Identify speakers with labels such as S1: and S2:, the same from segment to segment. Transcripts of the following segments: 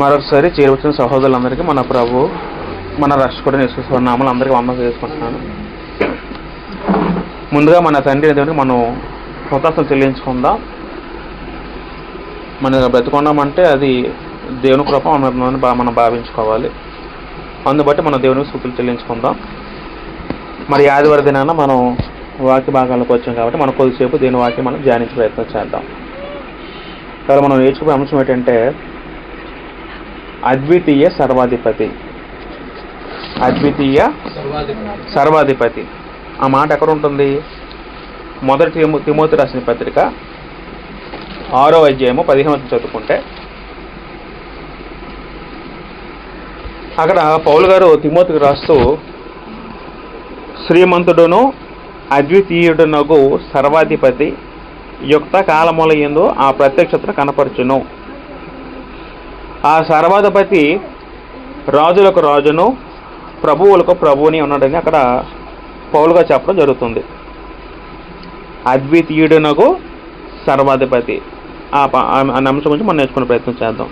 S1: మరొకసారి చేరువచ్చిన సహోదరులందరికీ మన ప్రభు మన రక్షకుడు యేసు నామములో అందరికీ వందనం చేసుకుంటున్నాను. ముందుగా మన తండ్రి దేవునికి మనం కృతజ్ఞతలు చెల్లించుకుందాం. మనం బ్రతుకున్నామంటే అది దేవుని కృప మనం భావించుకోవాలి. అందుబట్టి మన దేవునికి స్తుతులు చెల్లించుకుందాం. మరి ఆదివారం దినాన మనం వాక్య భాగాలకు వచ్చాం కాబట్టి మనం కొద్దిసేపు దేని వాక్యం మనం ధ్యానించే ప్రయత్నం చేద్దాం. కానీ మనం నేర్చుకునే అంశం ఏంటంటే అద్వితీయ సర్వాధిపతి. అద్వితీయ సర్వాధిపతి ఆ మాట ఎక్కడ ఉంటుంది? మొదటి తిమోతి రాసిన పత్రిక 6వ అధ్యాయము 15 చదువుకుంటే అక్కడ పౌలు గారు తిమోతికి రాస్తూ శ్రీమంతుడును అద్వితీయుడునగు సర్వాధిపతి యుక్త కాలముల యందు ఆ ప్రత్యక్షతను కనపరచును. ఆ సర్వాధిపతి రాజులకు రాజును ప్రభువులకు ప్రభువుని ఉన్నాడని అక్కడ పౌలుగా చెప్పడం జరుగుతుంది. అద్వితీయుడునగు సర్వాధిపతి ఆ అంశం గురించి మనం నేర్చుకునే ప్రయత్నం చేద్దాం.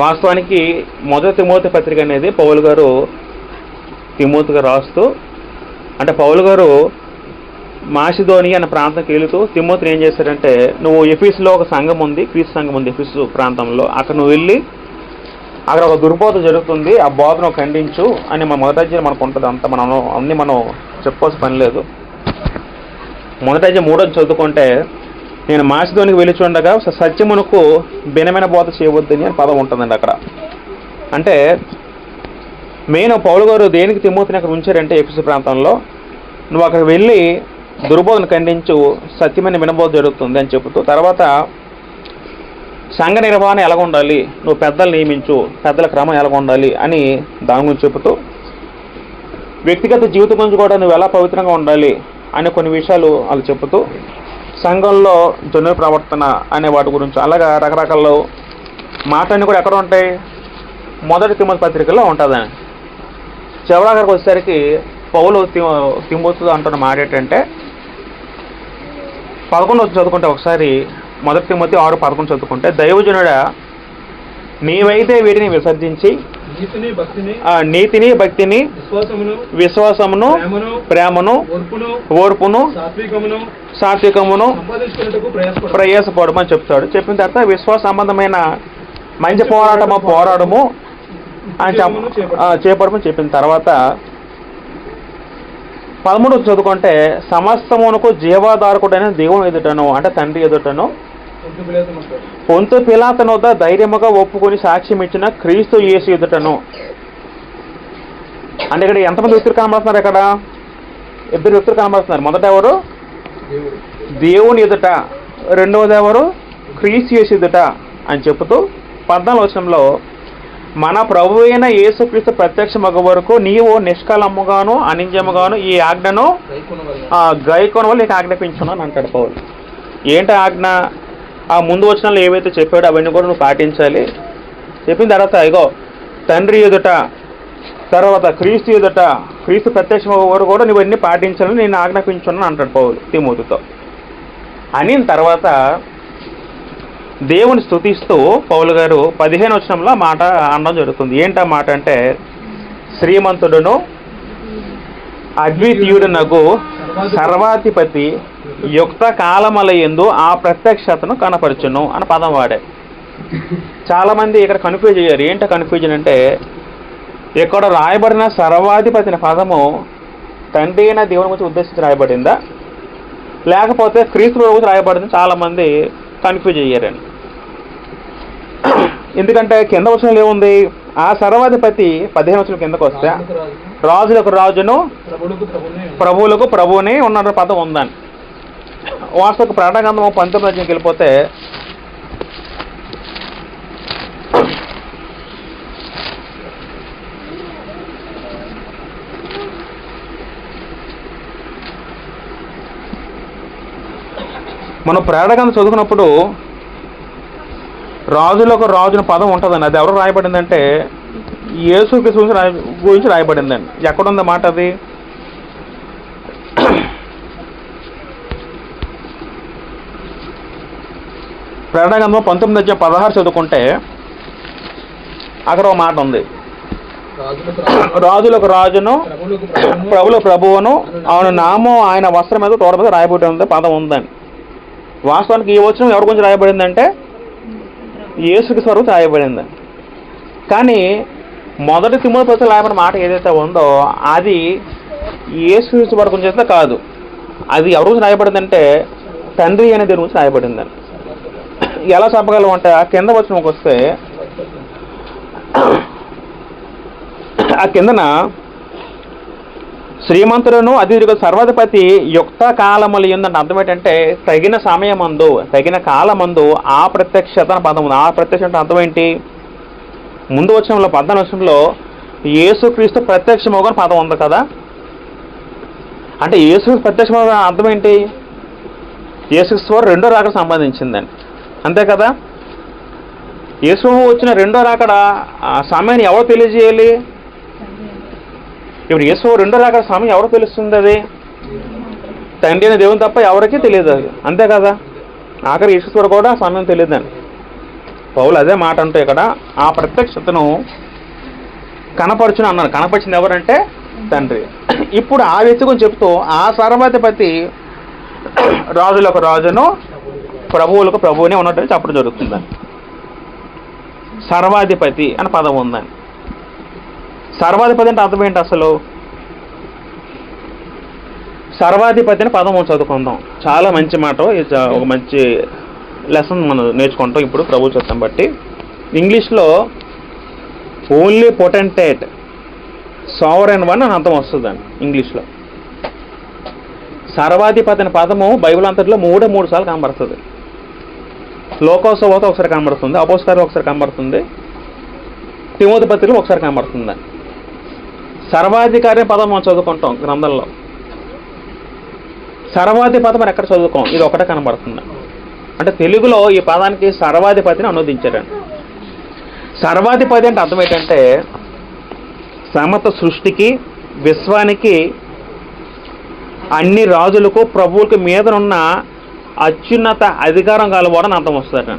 S1: వాస్తవానికి మొదటి తిమోతి పత్రిక అనేది పౌలు గారు తిమోతిగా రాస్తూ, అంటే పౌలు గారు మాసిదోనియా అనే ప్రాంతంకి వెళుతూ తిమోతిని ఏం చేశారంటే, నువ్వు ఎఫీసులో ఒక సంఘం ఉంది, క్రీస్తు సంఘం ఉంది ఎఫీసు ప్రాంతంలో, అక్కడ నువ్వు వెళ్ళి అక్కడ ఒక దుర్బోధ జరుగుతుంది, ఆ బోధను ఖండించు అని మన మొదటి అధ్యాయం మనకు ఉంటుంది. అంత మనం చెప్పుకోవాల్సిన పని లేదు. మొదటి అధ్యాయం 3వ చదువుకుంటే నేను మాసిదోనికి వెళ్ళి ఉండగా సత్యమునకు భిన్నమైన బోధ చేయవద్దని అని పదం ఉంటుందండి అక్కడ. అంటే మెయిన్ పౌలు గారు దేనికి తిమోతిని అక్కడ ఉంచారంటే ఎఫీసు ప్రాంతంలో నువ్వు అక్కడ వెళ్ళి దుర్బోధను ఖండించు, సత్యమైన వినబోధ జరుగుతుంది అని చెబుతూ, తర్వాత సంఘ నిర్వహణ ఎలాగ ఉండాలి, నువ్వు పెద్దలు నియమించు, పెద్దల క్రమం ఎలాగ ఉండాలి అని దాని గురించి చెబుతూ, వ్యక్తిగత జీవితం గురించి కూడా నువ్వు ఎలా పవిత్రంగా ఉండాలి అనే కొన్ని విషయాలు వాళ్ళు చెబుతూ, సంఘంలో జనుల ప్రవర్తన అనే వాటి గురించి అలాగా రకరకాల మాటలన్నీ కూడా ఎక్కడ ఉంటాయి? మొదటి తిమోతి పత్రికలో ఉంటుందని. చివరికి వచ్చేసరికి పౌలు తిమోతితో అంటున్న మాట ఏంటంటే 11 చదువుకుంటే ఒకసారి మొదటి తిమోతి 6:11 చదువుకుంటే, దైవజనుడా నీవైతే వీటిని విసర్జించి నీతిని భక్తిని విశ్వాసమును ప్రేమను ఓర్పును సాత్వికమును ప్రయాసపడమని చెప్తాడు. చెప్పిన తర్వాత విశ్వాస సంబంధమైన మంచి పోరాడము అని చేపడమని చెప్పిన తర్వాత 13 చదువుకుంటే సమస్తమునకు జీవాధారకుడైన దేవుని ఎదుటను, అంటే తండ్రి ఎదుటను, పొంతు పిలాతును వద్ద ధైర్యముగా ఒప్పుకొని సాక్ష్యం ఇచ్చిన క్రీస్తు యేసు ఎదుటను. అంటే ఇక్కడ ఎంతమంది వ్యక్తులు కనబడుతున్నారు? ఇక్కడ 2 వ్యక్తులు కనబడుతున్నారు. మొదట ఎవరు? దేవుని ఎదుట. రెండవది ఎవరు? క్రీస్తు యేసు ఎదుట అని చెబుతూ 14వ వచనంలో మన ప్రభు అయిన యేసుక్రీస్తు ప్రత్యక్షమగ వరకు నీవు నిష్కలముగాను అనింద్యముగాను ఈ ఆజ్ఞను గైకొన వల్ల నీకు ఆజ్ఞాపించున్నాను అంటాడు పౌలు. ఏంటి ఆజ్ఞ? ఆ ముందు వచనాలు ఏవైతే చెప్పాడో అవన్నీ కూడా నువ్వు పాటించాలి. చెప్పిన తర్వాత ఇగో తండ్రి ఎదుట, తర్వాత క్రీస్తు ఎదుట, క్రీస్తు ప్రత్యక్షమగ వరకు కూడా నువ్వు అన్నీ పాటించాలని నేను ఆజ్ఞాపించున్నాను అంటాడు పౌలు తిమోతితో. అని తర్వాత దేవుని స్తుతిస్తూ పౌలు గారు 15వ వచనంలో మాట అనడం జరుగుతుంది. ఏంటా మాట అంటే, శ్రీమంతుడును అద్వితీయుడునగు సర్వాధిపతి యుక్త కాలముల యందు ఆ ప్రత్యక్షతను కనపరచును అని పదం వాడే. చాలామంది ఇక్కడ కన్ఫ్యూజ్ అయ్యారు. ఏంటో కన్ఫ్యూజన్ అంటే, ఇక్కడ రాయబడిన సర్వాధిపతి అనే పదము తండ్రి అయిన దేవుని గురించి ఉద్దేశించి రాయబడిందా, లేకపోతే క్రీస్తు గురించి రాయబడింది? చాలామంది కన్ఫ్యూజ్ అయ్యారండి. ఎందుకంటే కింద వచనంలో ఏముంది? ఆ సర్వాధిపతి 15వ వచనం కిందకు వస్తే రాజులకు రాజును ప్రభువులకు ప్రభువుని ఉన్న పదం ఉందని. వాస్తవ ప్రకటన గ్రంథం 19వ అధ్యాయంకి వెళ్ళిపోతే మనం ప్రకటన గ్రంథం చదువుకున్నప్పుడు రాజులకు రాజున పదం ఉంటుందండి. అది ఎవరు రాయబడిందంటే యేసుక్రీస్తు గురించి రాయబడిందండి. ఎక్కడుంది మాట అది? ప్రకటన గ్రంథం 19:16 చదువుకుంటే అక్కడ ఒక మాట ఉంది, రాజులకు రాజును ప్రభుల ప్రభువును ఆయన నామం ఆయన వస్త్రం మీద తోడ మీద రాయబడి ఉంది పదం ఉందని. వాస్తవానికి ఈ వచనం ఎవరి గురించి రాయబడిందంటే యేసుక్రీస్తు వరకు రాయబడింది. కానీ మొదటి తిమోతి పత్రికలో రాయబడిన మాట ఏదైతే ఉందో అది యేసుక్రీస్తు వారి గురించి అయితే కాదు. అది ఎవరి గురించి రాయబడిందంటే తండ్రి అనే దేవుని గురించి రాయబడిందని. ఎలా చెప్పగలం అంటే ఆ కింద వచనంకి వస్తే ఆ కిందన శ్రీమంతులను అధిక సర్వాధిపతి యుక్త కాలములు ఏందంటే అర్థం ఏంటంటే తగిన సమయమందు తగిన కాలమందు ఆ ప్రత్యక్షత పదం ఉంది. ఆ ప్రత్యక్ష అంటే అర్థం ఏంటి? ముందు వచనంలో 14 వచనంలో యేసుక్రీస్తు ప్రత్యక్షమోగని పదం ఉంది కదా. అంటే యేసుక్రీస్తు ప్రత్యక్షమోగ అర్థం ఏంటి? యేసుక్రీస్తు వారు రెండో రాకడ సంబంధించిందండి, అంతే కదా. యేసు వచ్చిన రెండో రాకడ సమయాన్ని ఎవరు తెలియజేయాలి? ఇప్పుడు యేసు రెండో రాకడ సమయం ఎవరు తెలుస్తుంది? అది తండ్రి అనే దేవుని తప్ప ఎవరికీ తెలియదు, అది అంతే కదా. ఆఖరి యేసు కూడా సమయం తెలియదండి. పౌలు అదే మాట అంటే ఇక్కడ ఆ ప్రత్యక్షతను కనపరచుని అన్నారు. కనపరిచింది ఎవరంటే తండ్రి. ఇప్పుడు ఆ వ్యక్తి గురించి చెప్తూ ఆ సర్వాధిపతి రాజులకు రాజును ప్రభువులకు ప్రభువునే ఉన్నట్టు చెప్పడం జరుగుతుందని. సర్వాధిపతి అని పదం ఉందని. సర్వాధిపతి అంటే అర్థం ఏంటి అసలు? సర్వాధిపతి అని పదం చదువుకుందాం. చాలా మంచి మాట, ఒక మంచి లెసన్ మనం నేర్చుకుంటాం ఇప్పుడు ప్రభు చిత్తం బట్టి. ఇంగ్లీష్లో ఓన్లీ పొటెంటేట్ సావరెన్ వన్ అని అర్థం వస్తుందండి ఇంగ్లీష్లో. సర్వాధిపతి అనే పదము బైబిల్ అంతట్లో 3 సార్లు కనబడుతుంది. లోకోత్సవత ఒకసారి కనబడుతుంది, అపోస్తలులు ఒకసారి కనబడుతుంది, తిమోతి పత్రికలో ఒకసారి కనబడుతుంది. సర్వాధికారి పదం మనం చదువుకుంటాం గ్రంథంలో. సర్వాధిపతి మనం ఎక్కడ చదువుకోం, ఇది ఒకటే కనబడుతుంది. అంటే తెలుగులో ఈ పదానికి సర్వాధిపతిని అనువదించారండి. సర్వాధిపతి అంటే అర్థం ఏంటంటే సమస్త సృష్టికి విశ్వానికి అన్ని రాజులకు ప్రభువులకు మీదనున్న అత్యున్నత అధికారం కలవాడని అర్థం వస్తుందట.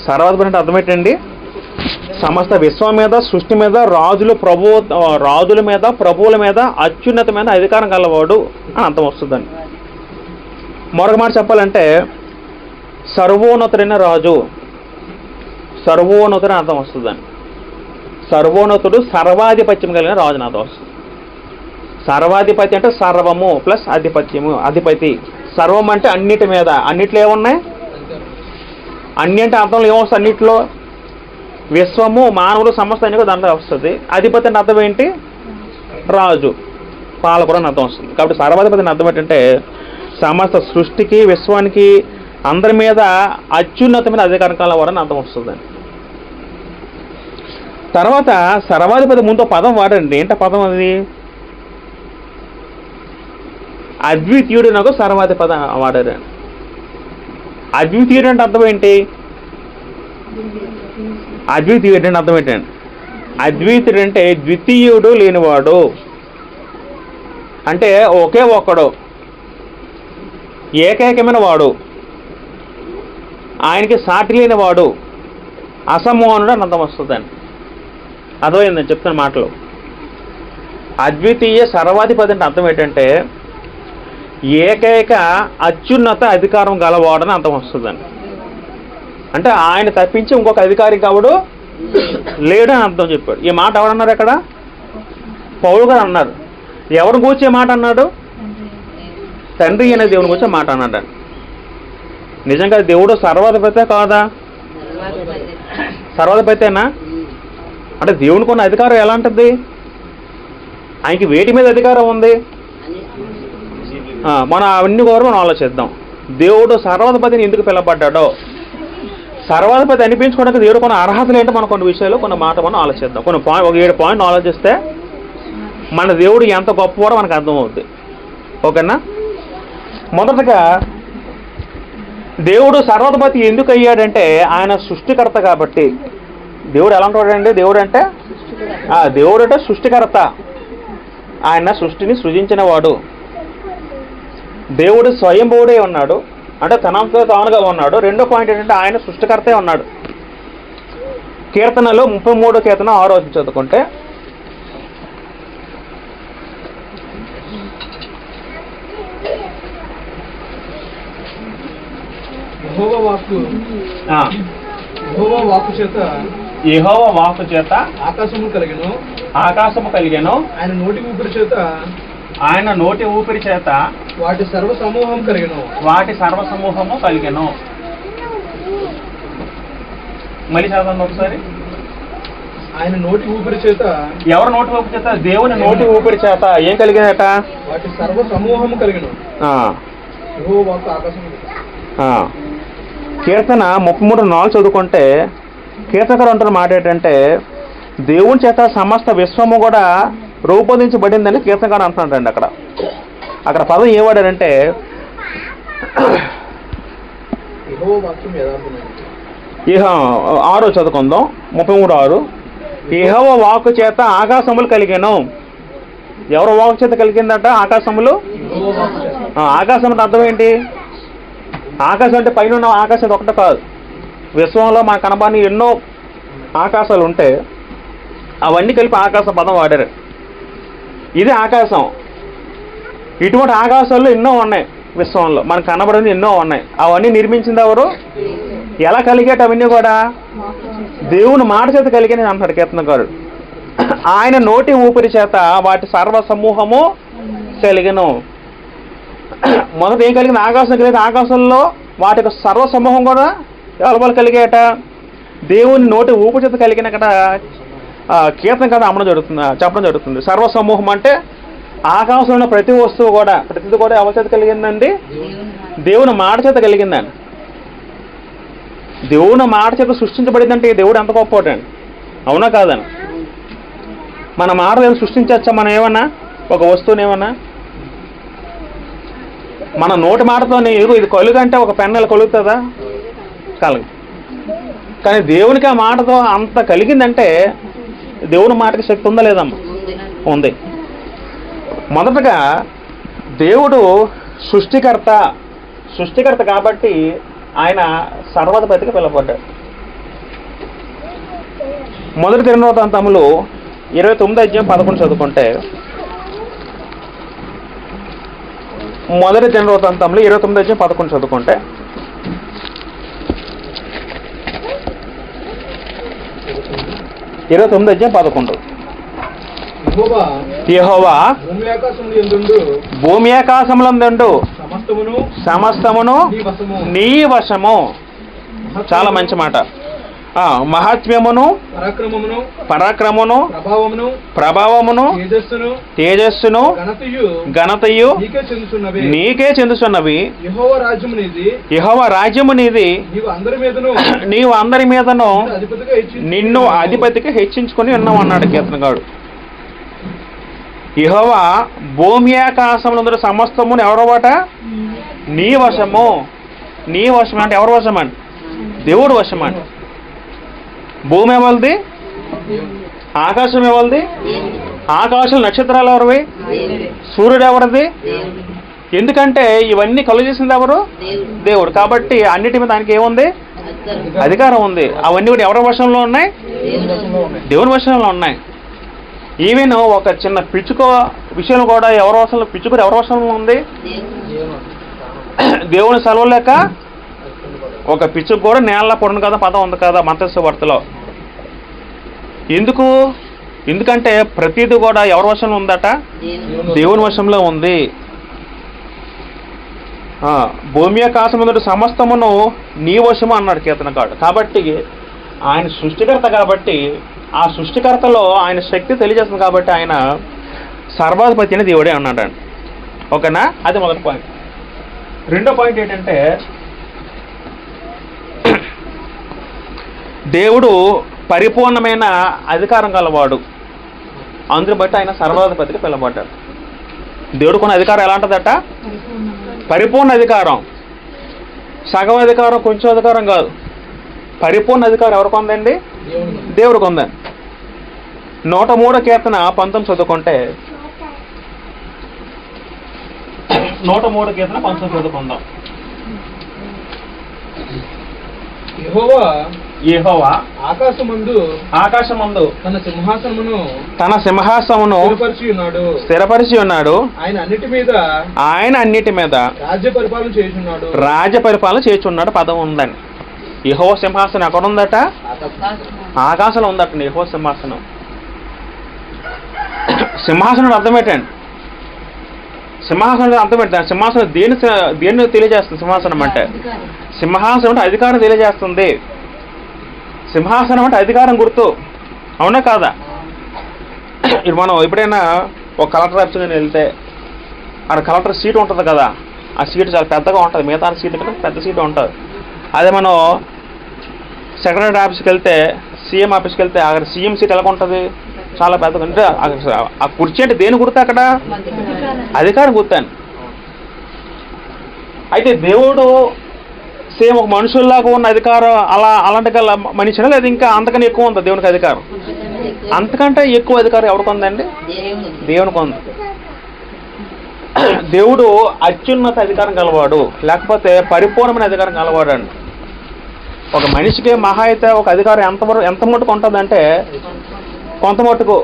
S1: సర్వాధిపతి అంటే అర్థం ఏంటండి? సమస్త విశ్వం మీద సృష్టి మీద రాజుల మీద ప్రభువుల మీద అత్యున్నతమైన అధికారం కలవాడు అని అర్థం వస్తుందండి. మరొక మాట చెప్పాలంటే సర్వోన్నతుడైన రాజు, సర్వోన్నతుడు అని అర్థం వస్తుందండి. సర్వోన్నతుడు సర్వాధిపత్యం కలిగిన రాజు అని అర్థం వస్తుంది. సర్వాధిపతి అంటే సర్వము ప్లస్ ఆధిపత్యము, అధిపతి. సర్వం అంటే అన్నిటి మీద, అన్నిట్లో ఏమున్నాయి? అన్ని అంటే అర్థంలో ఏమొస్తుంది? అన్నిట్లో విశ్వము మానవులు సమస్త అన్ని కూడా దాంట్లో వస్తుంది. అధిపతి అంటే అర్థం ఏంటి? రాజు, పాలకుడు అని అర్థం వస్తుంది. కాబట్టి సర్వాధిపతి అని అర్థం ఏంటంటే సమస్త సృష్టికి విశ్వానికి అందరి మీద అత్యున్నతమైన అధికారం కలవాడని అర్థం వస్తుందండి. తర్వాత సర్వాధిపతి ముందు పదం వాడండి. ఏంట పదం అది? అద్వితీయుడు నాకు సర్వాధిపతి వాడారు. అద్వితీయుడు అంటే అర్థం ఏంటి? అద్వితీయుడు అంటే అర్థం ఏంటండి? అద్వితీయుడు అంటే ద్వితీయుడు లేనివాడు, అంటే ఒకే ఒక్కడు, ఏకైకమైన వాడు, ఆయనకి సాటి లేనివాడు, అసమోహనుడు అని అర్థం వస్తుందండి. అర్థమైందని చెప్తున్న మాటలు. అద్వితీయ సర్వాధిపతి అంటే అర్థం ఏంటంటే ఏకైక అత్యున్నత అధికారం గలవాడని అర్థం వస్తుందండి. అంటే ఆయన తప్పించి ఇంకొక అధికారి కావుడు లేడని అర్థం చెప్పాడు. ఈ మాట ఎవరన్నారు? అక్కడ పౌలు గారు అన్నారు. ఎవరిని కూర్చే మాట అన్నాడు? తండ్రి అనే దేవుని కూర్చే మాట అన్నాడు. నిజంగా దేవుడు సర్వాధిపతే కాదా? సర్వాధిపతేనా? అంటే దేవునికి ఉన్న అధికారం ఎలాంటిది? ఆయనకి వేటి మీద అధికారం ఉంది? మనం అవన్నీ కూడా మనం ఆలోచిద్దాం. దేవుడు సర్వాధిపతిని ఎందుకు పిలవబడ్డాడో, సర్వాధిపతి అనిపించుకోవడానికి దేవుడు కొన్ని అర్హతలు ఏంటో మనం కొన్ని విషయాలు కొన్ని మాట మనం ఆలోచిద్దాం. కొన్ని ఒక 7 పాయింట్లు ఆలోచిస్తే మన దేవుడు ఎంత గొప్పవాడో మనకు అర్థమవుతుంది. ఓకేనా? మొదటగా దేవుడు సర్వాధిపతి ఎందుకు అయ్యాడంటే ఆయన సృష్టికర్త కాబట్టి. దేవుడు ఎలా ఉంటాడండి? దేవుడు అంటే సృష్టికర్త. ఆయన సృష్టిని సృజించిన వాడు. దేవుడు స్వయంభుడే ఉన్నాడు, అంటే తనంతో తానుగా ఉన్నాడు. రెండో పాయింట్ ఏంటంటే ఆయన సృష్టికర్తే ఉన్నాడు. కీర్తనలో 33 కీర్తన 6వ వచనం చదువుకుంటే,
S2: యెహోవా వాక్కు చేత ఆకాశము కలిగెను, ఆయన నోటి ఊపిరి చేత వాటి సర్వ సమూహము కలిగెను. మళ్ళీ చదవండి ఒకసారి. ఆయన నోటి ఊపిరి చేత, ఎవరు నోటి ఊపిరి చేత? దేవుని నోటి ఊపిరి చేత ఏం కలిగినట? వాటి సర్వ సమూహము కలిగెను. యెహోవా వాక్కు ఆకాశము.
S1: కీర్తన 33:4 చదువుకుంటే కీర్తనకారుడు అంటున్న మాట ఏంటంటే, దేవుని చేత సమస్త విశ్వము కూడా రూపొందించబడిందని కీర్తనకారుడు అంటున్నాడండి. అక్కడ పదం ఏ వాడారంటే, ఇహ 6 చదువుకుందాం. 33:6. యెహోవా వాక్కు చేత ఆకాశములు కలిగాను. ఎవరు వాక్కు చేత కలిగిందట? ఆకాశములు. ఆకాశం అంటే అర్థం ఏంటి? ఆకాశం అంటే పైన ఉన్న ఆకాశం ఒకటే కాదు. విశ్వంలో మనకు కనబడని ఎన్నో ఆకాశాలు ఉంటే అవన్నీ కలిపి ఆకాశ పదం వాడారు. ఇది ఆకాశం. ఇటువంటి ఆకాశాల్లో ఎన్నో ఉన్నాయి. విశ్వంలో మనకు కనబడని ఎన్నో ఉన్నాయి. అవన్నీ నిర్మించింది ఎవరు? ఎలా కలిగేట? అవన్నీ కూడా దేవుని మాట చేత కలిగినది అంటాడు కీర్తనకారుడు. ఆయన నోటి ఊపిరి చేత వాటి సర్వ సమూహము కలిగెను. మొదట ఏం కలిగింది? ఆకాశం కలిగింది. ఆకాశంలో వాటి యొక్క సర్వ సమూహం కూడా ఎవరి కలిగేట? దేవుని నోటి ఊపిరి చేత కలిగిన కీర్తన కదా చెప్పడం జరుగుతుంది. సర్వ సమూహం అంటే ఆకాశంలో ఉన్న ప్రతి వస్తువు కూడా, ప్రతిది కూడా ఎవరి చేత కలిగిందండి? దేవుని మాట చేత కలిగిందండి. దేవుని మాట చేత సృష్టించబడిందంటే దేవుడు ఎంత గొప్పవాడండి. అవునా కాదని? మన మాట సృష్టించచ్చా? మనం ఏమన్నా ఒక వస్తువుని ఏమన్నా మన నోటి మాటతోనే ఇది కలుగంటే ఒక పెన్నెల కలుగుతుందా? కలుగు. కానీ దేవునికి ఆ మాటతో అంత కలిగిందంటే దేవుని మాటకి శక్తి ఉందా లేదమ్మా? ఉంది. మొదటగా దేవుడు సృష్టికర్త కాబట్టి ఆయన సర్వాధిపతిగా పిలువబడ్డాడు. మొదటి దినవృత్తాంతములు 29:11 చదువుకుంటే, మొదటి దినవృత్తాంతములు 29:11 చదువుకుంటే, యెహోవా భూమి ఆకాశములందు సమస్తమును నీ వశము. చాలా మంచి మాట. మహాత్మ్యమును, పరాక్రమమును, ప్రభావమును, తేజస్సును, ఘనతయు నీకే చెందుతున్నవి. యెహోవా రాజ్యము నీది, నీవు అందరి మీదను నిన్ను అధిపతిగా హెచ్చించుకొని ఉన్నావు అన్నాడు కీర్తనకారుడు. యెహోవా భూమి ఆకాశములందు సమస్తమును ఎవరో వాట? నీ వశము. నీ వశం అంటే ఎవరి వశం అండి? దేవుడు వశం అండి. భూమి ఎవరిది? ఆకాశం ఎవరిది? ఆకాశం నక్షత్రాలు ఎవరివి? సూర్యుడు ఎవరిది? ఎందుకంటే ఇవన్నీ కలుగజేసింది ఎవరు? దేవుడు. కాబట్టి అన్నిటి మీద ఆయనకి ఏముంది? అధికారం ఉంది. అవన్నీ కూడా ఎవరి వశంలో ఉన్నాయి? దేవుని వశంలో ఉన్నాయి. ఈవెన్ ఒక చిన్న పిచ్చుక విషయం కూడా ఎవరి వశంలో, పిచ్చుక ఎవరి వశంలో ఉంది? దేవుని సెలవు లేక ఒక పిచ్చుకు కూడా నేల పొడను కదా పదం ఉంది కదా మత్తయి వార్తలో. ఎందుకంటే ప్రతిదీ కూడా ఎవరి వశంలో ఉందట? దేవుని వశంలో ఉంది. భూమి ఆకాశములందు సమస్తమును నీ వశము అన్నాడు కీర్తనకారుడు. కాబట్టి ఆయన సృష్టికర్త కాబట్టి ఆ సృష్టికర్తలో ఆయన శక్తి తెలియజేస్తుంది కాబట్టి ఆయన సర్వాధిపతి అని దేవుడే అన్నాడండి. ఓకేనా? అది మొదటి పాయింట్. రెండో పాయింట్ ఏంటంటే దేవుడు పరిపూర్ణమైన అధికారం గలవాడు. అందుని బట్టి ఆయన సర్వాధిపతిగా పిలవబడ్డాడు. దేవుడు కొన్న అధికారం ఎలా ఉంటుందట? పరిపూర్ణ అధికారం. సగం అధికారం, కొంచెం అధికారం కాదు. పరిపూర్ణ అధికారం ఎవరికి ఉందండి? దేవుడికి ఉందండి. 103 కీర్తన 19 చదువుకుంటే, 103 కీర్తన 19 చదువుకుందాం.
S2: యెహోవా
S1: యెహోవా
S2: ఆకాశమందు
S1: తన సింహాసనమును స్థిరపరిచి ఉన్నాడు. ఆయన అన్నిటి మీద రాజ్య పరిపాలన చేయుచున్నాడు పదం ఉందండి. యెహోవా సింహాసనం ఎక్కడ ఉందట? ఆకాశంలో ఉందట యెహోవా సింహాసనం. సింహాసనం అర్థం ఏంటండి? సింహాసనం అర్థం ఏంటి? సింహాసనం దేన్ని తెలియజేస్తుంది? సింహాసనం అంటే సింహాసనం అంటే అధికారం తెలియజేస్తుంది. సింహాసనం అంటే అధికారం గుర్తు, అవునా కాదా? ఇప్పుడు మనం ఎప్పుడైనా ఒక కలెక్టర్ ఆఫీస్కి వెళ్తే అక్కడ కలెక్టర్ సీట్ ఉంటుంది కదా, ఆ సీట్ చాలా పెద్దగా ఉంటుంది, మిగతా సీట్ కంటే పెద్ద సీట్ ఉంటుంది. అదే మనం సెక్రటరీ ఆఫీస్కి వెళ్తే, సీఎం ఆఫీస్కి వెళ్తే అక్కడ సీఎం సీట్ ఎలా ఉంటుంది? చాలా పెద్దగా. అంటే ఆ కుర్చీ అంటే దేని గుర్తు? అక్కడ అధికారం గుర్తాను. అయితే దేవుడు సేమ్ ఒక మనుషుల్లాగా ఉన్న అధికారం అలాంటి మనిషినా లేదా ఇంకా అంతకన్నా ఎక్కువ ఉందా దేవునికి అధికారం? అంతకంటే ఎక్కువ అధికారం ఎవరికి ఉందండి? దేవునికి ఉంది. దేవుడు అత్యున్నత అధికారం గలవాడు, లేకపోతే పరిపూర్ణమైన అధికారం గలవాడు అండి. ఒక మనిషికి మహా అయితే ఒక అధికారం ఎంత మటుకు ఉంటుందంటే, కొంత మటుకు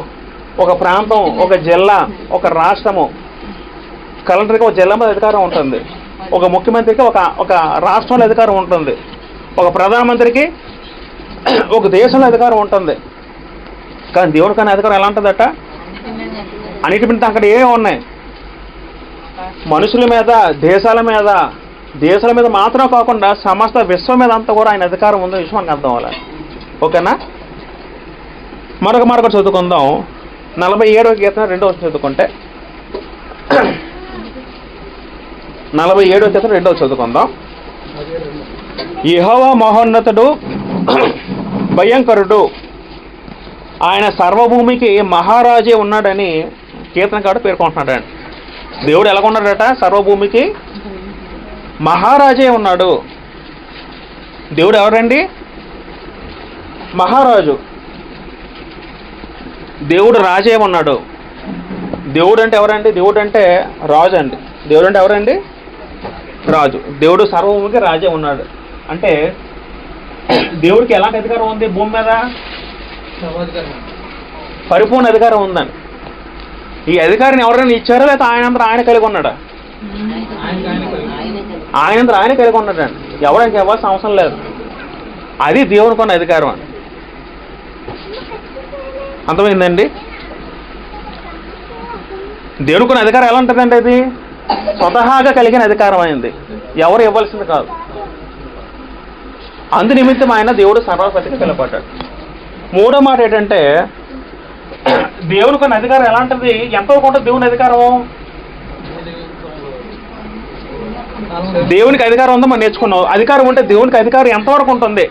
S1: ఒక ప్రాంతం, ఒక జిల్లా, ఒక రాష్ట్రము, కలెక్టర్కి ఒక జిల్లా మీద అధికారం ఉంటుంది, ఒక ముఖ్యమంత్రికి ఒక రాష్ట్రంలో అధికారం ఉంటుంది, ఒక ప్రధానమంత్రికి ఒక దేశంలో అధికారం ఉంటుంది. కానీ దేవుడి కానీ అధికారం ఎలా ఉంటుందట? అన్నిటి మీద అక్కడ ఏమేమి ఉన్నాయి? మనుషుల మీద, దేశాల మీద మాత్రం కాకుండా సమస్త విశ్వం మీద అంతా కూడా ఆయన అధికారం ఉందో విషయం మనకు అర్థం అవ్వాలి. ఓకేనా? మరొక చదువుకుందాం. 47వ కీర్తన 2వ వచనం చదువుకుంటే, 47వ కీర్తన 2వ వచనం చదువుకుందాం. యెహోవా మహోన్నతుడు, భయంకరుడు, ఆయన సర్వభూమికి మహారాజే ఉన్నాడని కీర్తనకారుడు పేర్కొంటున్నాడు. దేవుడు ఎలాగున్నాడట? సర్వభూమికి మహారాజే ఉన్నాడు. దేవుడు ఎవరండి? మహారాజు. దేవుడు రాజే ఉన్నాడు. దేవుడు అంటే ఎవరండి? దేవుడు అంటే రాజు అండి. దేవుడు అంటే ఎవరండి? రాజు. దేవుడు సర్వభూమికి రాజే ఉన్నాడు. అంటే దేవుడికి ఎలాంటి అధికారం ఉంది భూమి మీద? పరిపూర్ణ అధికారం ఉందండి. ఈ అధికారాన్ని ఎవరైనా ఇచ్చారో లేదా ఆయన కలిగి ఉన్నాడా? ఆయన కలిగి ఉన్నాడండి. ఎవరికి ఇవ్వాల్సిన అవసరం లేదు. అది దేవునికి ఉన్న అధికారం అని అర్థమైందండి. దేవునికి ఉన్న అధికారం ఎలా ఉంటుందండి? అది స్వతహాగా కలిగిన అధికారం అయింది, ఎవరు ఇవ్వాల్సింది కాదు. అందు నిమిత్తం ఆయన దేవుడు సర్వశక్తికి పిలువబడ్డాడు. మూడో మాట ఏంటంటే, దేవునికి ఉన్న అధికారం ఎలా ఉంటుంది? ఎంతవరకు ఉంటుంది దేవుని అధికారం? దేవునికి అధికారం ఉందో మనం నేర్చుకున్నాం. అధికారం ఉంటే దేవునికి అధికారం ఎంతవరకు ఉంటుంది?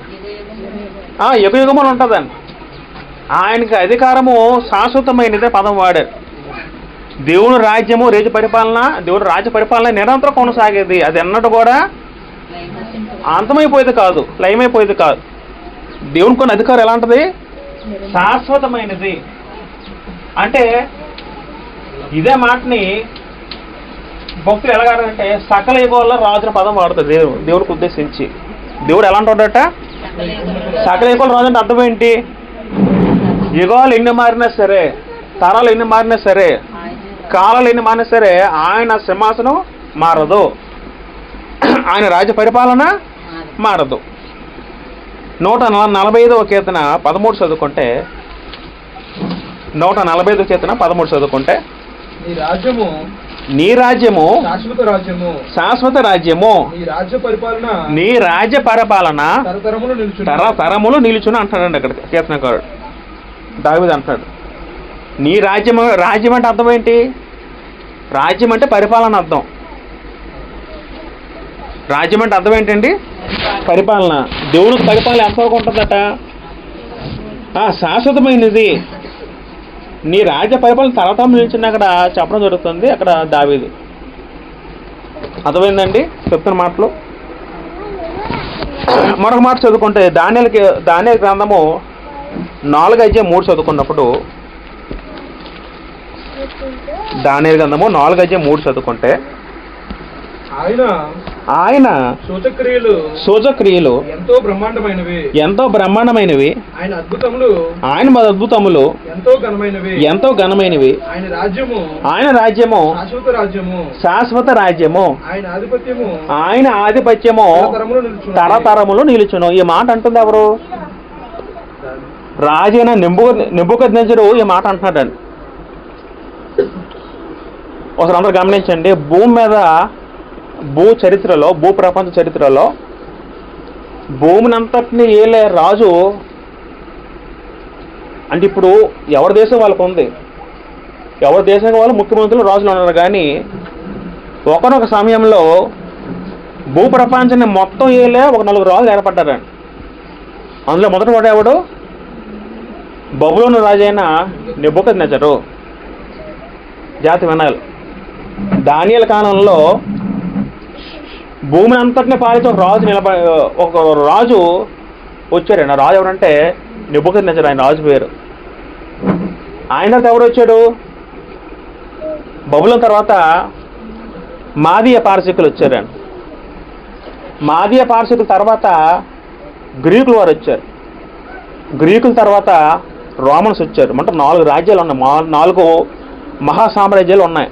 S1: యుగయుగములు ఉంటుందండి. ఆయనకి అధికారము శాశ్వతమైనదే పదం వాడారు. దేవుని రాజ్యము, దేవుని రాజ్య పరిపాలన నిరంతరం కొనసాగేది. అది ఎన్నడూ కూడా అంతమైపోయేది కాదు, లయమైపోయేది కాదు. దేవునికి కొన్ని అధికారం ఎలా ఉంటుంది? శాశ్వతమైనది. అంటే ఇదే మాటని భక్తులు ఎలాగారంటే సకల యుగాల్లో రాజుల పదం వాడుతుంది దేవుడికి ఉద్దేశించి. దేవుడు ఎలా అంటాడట? సకల యుగాల రాజు అంటే అర్థం ఏంటి? యుగాలు ఎన్ని మారినా సరే, తరాలు ఎన్ని మారినా సరే, కాలాలు ఎన్ని మారినా సరే, ఆయన సింహాసనం మారదు, ఆయన రాజ్య పరిపాలన మారదు. 145వ కీర్తన 13 చదువుకుంటే, 145వ కీర్తన 13 చదువుకుంటే, నీ రాజ్యము శాశ్వత రాజ్యము, నీ రాజ్య పరిపాలన తరతరములు నిలుచుని అంటాడండి అక్కడ కీర్తనకారుడు. దావీదు అంటాడు, నీ రాజ్యం అంటే అర్థం ఏంటి? రాజ్యం అంటే పరిపాలన అర్థం. రాజ్యం అంటే అర్థం ఏంటండి? పరిపాలన. దేవునికి పరిపాలన ఎంతవరకు ఉంటుందట? శాశ్వతమైనది. నీ రాజ్య పరిపాలన తరతరం నిలిచిన అక్కడ చెప్పడం జరుగుతుంది అక్కడ దావీదు. అర్థమైందండి చెప్తున్న మాటలు. మరొక మాట చదువుకుంటే దానియేలు గ్రంథము 4:3 చదువుకున్నప్పుడు, దానియేలు గ్రంథము 4:3 చదువుకుంటే, ఆయన
S2: సూచక్రియలు ఎంతో బ్రహ్మాండమైనవి. ఆయన అద్భుతములు ఎంతో ఘనమైనవి. ఆయన రాజ్యము శాశ్వత రాజ్యము. ఆయన ఆధిపత్యము తరతరములు నిలుచును. ఈ మాట అంటుంది ఎవరు? రాజైన నెబుకద్నెజరు ఈ మాట అంటున్నాడండి. ఒకసారి అందరూ గమనించండి, భూమి మీద చరిత్రలో, ప్రపంచ చరిత్రలో భూమిని అంతటిని ఏలే రాజు అంటే ఇప్పుడు ఎవరి దేశం వాళ్ళకు ఉంది, ఎవరి దేశం వాళ్ళు ముఖ్యమంత్రులు రాజులు ఉన్నారు. కానీ ఒకనొక సమయంలో భూప్రపంచాన్ని మొత్తం ఏలే ఒక 4 రాజులు ఏర్పడ్డారండి. అందులో మొదటి వాడు ఎవడు? బబులోను రాజైన నెబుకద్నెజరు. జాతి వినాలి. దానియేలు కాలంలో భూమిని అంతటిని పాలించి ఒక రాజు వచ్చారండి. ఆ రాజు ఎవరంటే నెబుకద్నెజరు. ఆయన రాజు పేరు. ఆయన ఎవరు వచ్చాడు? బబులోను తర్వాత మాదీయ పారసీకులు వచ్చారండి. మాదీయ పారసీకుల తర్వాత గ్రీకులు వారు వచ్చారు. గ్రీకుల తర్వాత రోమన్స్ వచ్చారు. అంటే 4 రాజ్యాలు ఉన్నాయి, 4 మహాసామ్రాజ్యాలు ఉన్నాయి.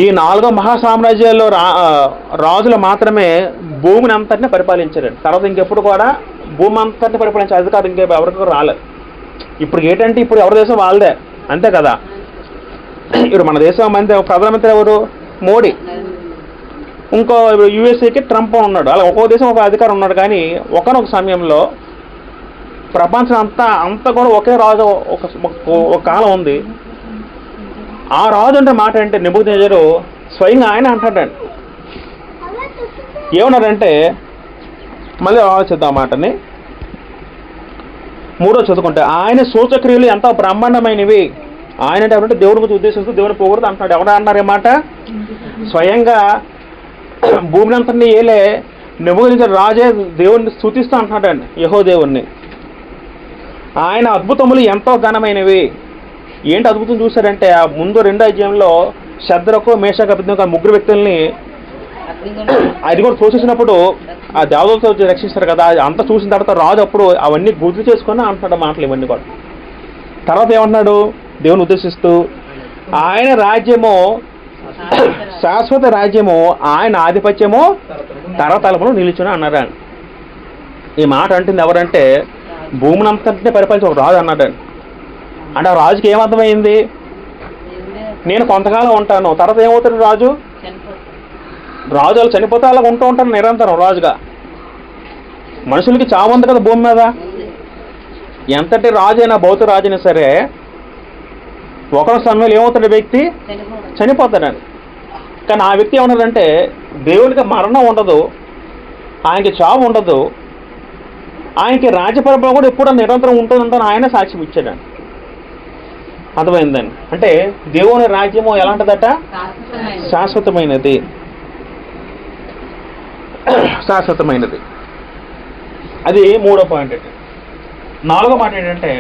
S2: ఈ 4 మహాసామ్రాజ్యాల్లో రాజులు మాత్రమే భూమిని అంతటిని పరిపాలించారండి. తర్వాత ఇంకెప్పుడు కూడా భూమి అంతటిని పరిపాలించే అధికారం ఇంకెవరికి రాలేదు. ఇప్పుడు ఏంటంటే ఇప్పుడు ఎవరి దేశం వాళ్ళదే, అంతే కదా. ఇప్పుడు మన దేశం ప్రధానమంత్రి ఎవరు? మోడీ. ఇంకో యుఎస్ఏకి ట్రంప్ ఉన్నాడు. అలా ఒక్కో దేశం ఒక అధికారం ఉన్నాడు. కానీ ఒకనొక సమయంలో ప్రపంచం అంతా కూడా ఒకే రాజు ఒక కాలం ఉంది. ఆ రాజు అంటే మాట అంటే నెబుకద్నెజరు స్వయంగా ఆయన అంటాడండి. ఏమన్నారంటే, మళ్ళీ ఆలోచిద్దాం మాటని. 3వ చదువుకుంటే, ఆయన సూచక్రియలు ఎంతో బ్రహ్మాండమైనవి. ఆయన అంటే ఎవరంటే దేవుడి గురించి ఉద్దేశిస్తూ దేవుని పొగరుతూ అంటున్నాడు. ఎవరు అన్నారు ఈ మాట? స్వయంగా భూమిని అంతటినీ ఏలే నెబుకద్నెజరు రాజే దేవుడిని స్తుతిస్తూ అంటున్నాడండి, యెహోవా దేవుణ్ణి. ఆయన అద్భుతములు ఎంతో ఘనమైనవి. ఏంటి అద్భుతం చూశారంటే, ఆ ముందు 2వ అధ్యాయంలో శద్రకు, మేషకు, అబేద్నెగో 3 వ్యక్తుల్ని అది కూడా చూసేసినప్పుడు ఆ దేవదూతతో వచ్చి రక్షిస్తారు కదా. అంతా చూసిన తర్వాత రాజు అప్పుడు అవన్నీ గుర్తు చేసుకొని అంటున్నాడు మాటలు ఇవన్నీ కూడా. తర్వాత ఏమంటున్నాడు? దేవుని ఉద్దేశిస్తూ ఆయన రాజ్యము శాశ్వత రాజ్యము, ఆయన ఆధిపత్యము తరతరములు నిలుచుని అన్నాడు. ఈ మాట అంటుంది ఎవరంటే భూమిని అంతటిని పరిపాలించి ఒక రాజు అన్నాడండి. అంటే ఆ రాజుకి ఏమర్థమైంది? నేను కొంతకాలం ఉంటాను, తర్వాత ఏమవుతాడు రాజు? రాజులు చనిపోతే అలా ఉంటూ ఉంటారు నిరంతరం రాజుగా. మనుషులకి చావు ఉంది కదా భూమి మీద. ఎంతటి రాజు అయినా, భౌతిక రాజైనా సరే ఒకరి సమయంలో ఏమవుతాడు? వ్యక్తి చనిపోతాడని. కానీ ఆ వ్యక్తి ఏమన్నాడంటే దేవునికి మరణం ఉండదు, ఆయనకి చావు ఉండదు, ఆయనకి రాజ్యపరిపాలన కూడా ఎప్పుడూ నిరంతరం ఉంటుందని ఆయన సాక్ష్యం ఇచ్చాడండి. అర్థమైందండి. అంటే దేవుని రాజ్యము ఎలాంటిదట? శాశ్వతమైనది. శాశ్వతమైనది. అది 3వ పాయింట్. 4వ మాట ఏంటంటే,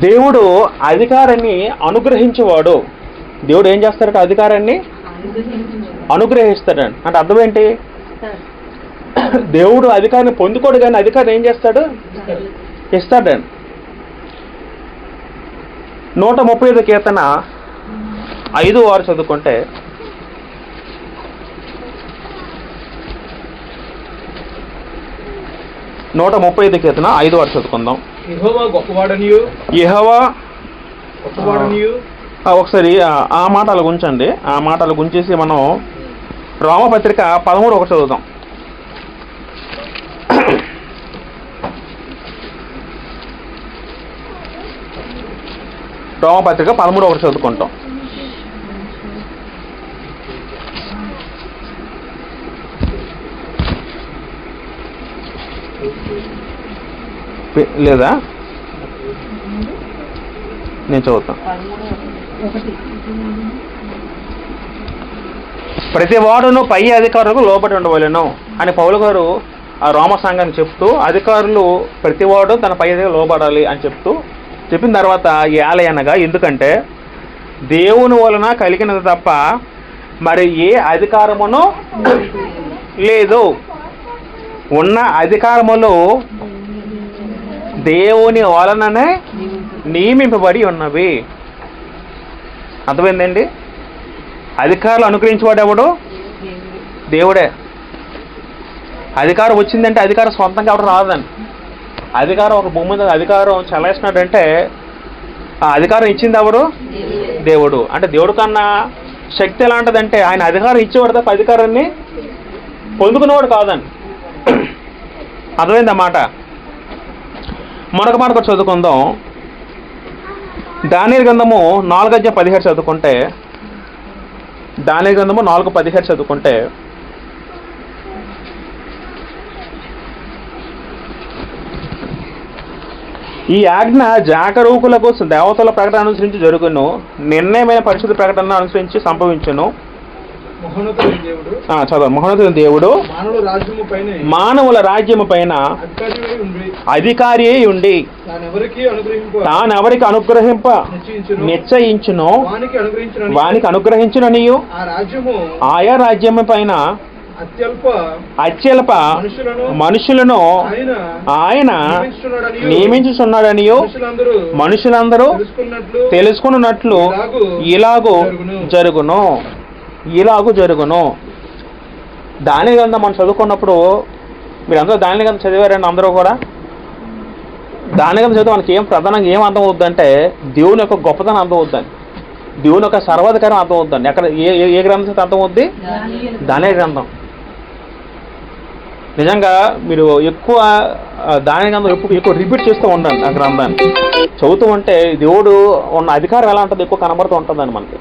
S2: దేవుడు అధికారాన్ని అనుగ్రహించేవాడు. దేవుడు ఏం చేస్తాడట? అధికారాన్ని అనుగ్రహిస్తాడండి. అంటే అర్థం ఏంటి? దేవుడు అధికారాన్ని పొందుకోడు, కానీ అధికారం ఏం చేస్తాడు? ఇస్తాడండి. 135 కీర్తన 5:6 చదువుకుంటే, కీర్తన 5:6 చదువుకుందాం. యెహోవా ఒకసారి ఆ మాటలు గుంచండి. ఆ మాటలు గుంచేసి మనం రోమపత్రిక 13:1 చదువుదాం. రోమపత్రిక 13:1 చదువుకుంటాం. లేదా నేను చదువుతాను. ప్రతి వాడును పై అధికారులకు లోబడి ఉండవలెను అని పౌలు గారు ఆ రోమ సంఘాన్ని చెప్తూ, అధికారులు ప్రతివాడు తన పై అధికారులు లోబడాలి అని చెప్పిన తర్వాత ఏలయనగా, ఎందుకంటే దేవుని వలన కలిగినది తప్ప
S1: మరి ఏ అధికారమును లేదు. ఉన్న అధికారములు దేవుని వలననే నియమింపబడి ఉన్నవి. అర్థమైందండి? అధికారులు అనుగ్రహించేవాడు ఎవడు? దేవుడే. అధికారం వచ్చిందంటే అధికారం సొంతంగా ఎవరు రాదని. అధికారం ఒక భూమి మీద అధికారం చలాయిస్తున్నాడంటే ఆ అధికారం ఇచ్చింది ఎవరు? దేవుడు. అంటే దేవుడు కన్నా శక్తి ఎలాంటిదంటే ఆయన అధికారం ఇచ్చేవాడు తప్ప అధికారాన్ని పొందుకునేవాడు కాదని. అర్థమైందన్నమాట. మరొక మాట కూడా చదువుకుందాం. దానియేలు గ్రంథము 4:17 చదువుకుంటే, దానియేలు గ్రంథము 4:17 చదువుకుంటే, ఈ ఆజ్ఞ జాగరూకులకు దేవతల ప్రకటన అనుసరించి జరుగును, నిర్ణయమైన పరిశుద్ధ ప్రకటన అనుసరించి సంభవించును. చదువు. మహోన్నతుడైన దేవుడు మానవుల రాజ్యము పైన అధికారి అయి ఉండి తానెవరికి అనుగ్రహింప నిశ్చయించును వానికి అనుగ్రహించుననియు ఆయా రాజ్యము పైన అత్యల్ప మనుషులను ఆయన నియమించుచున్నాడనియో మనుషులందరూ తెలుసుకున్నట్లు ఇలాగూ జరుగును. దానియేలు గ్రంథం మనం చదువుకున్నప్పుడు మీరందరూ దానియేలు గ్రంథం చదివారండి. అందరూ కూడా దానియేలు గ్రంథం చదివితే మనకి ప్రధానంగా ఏం అర్థం అవుతుందంటే దేవుని యొక్క గొప్పతనం అర్థం అవుతుందని, దేవుని యొక్క సర్వాధికారం అర్థం అవుతుందండి. ఎక్కడ ఏ గ్రంథం అర్థం అవుద్ది? దానియేలు గ్రంథం. నిజంగా మీరు ఎక్కువ దానియేలు గ్రంథం ఎక్కువ రిపీట్ చేస్తూ ఉండండి. ఆ గ్రంథాన్ని చదువుతూ ఉంటే దేవుడు ఉన్న అధికారం ఎలా ఉంటుంది ఎక్కువ కనబడుతూ ఉంటుందండి మనకి.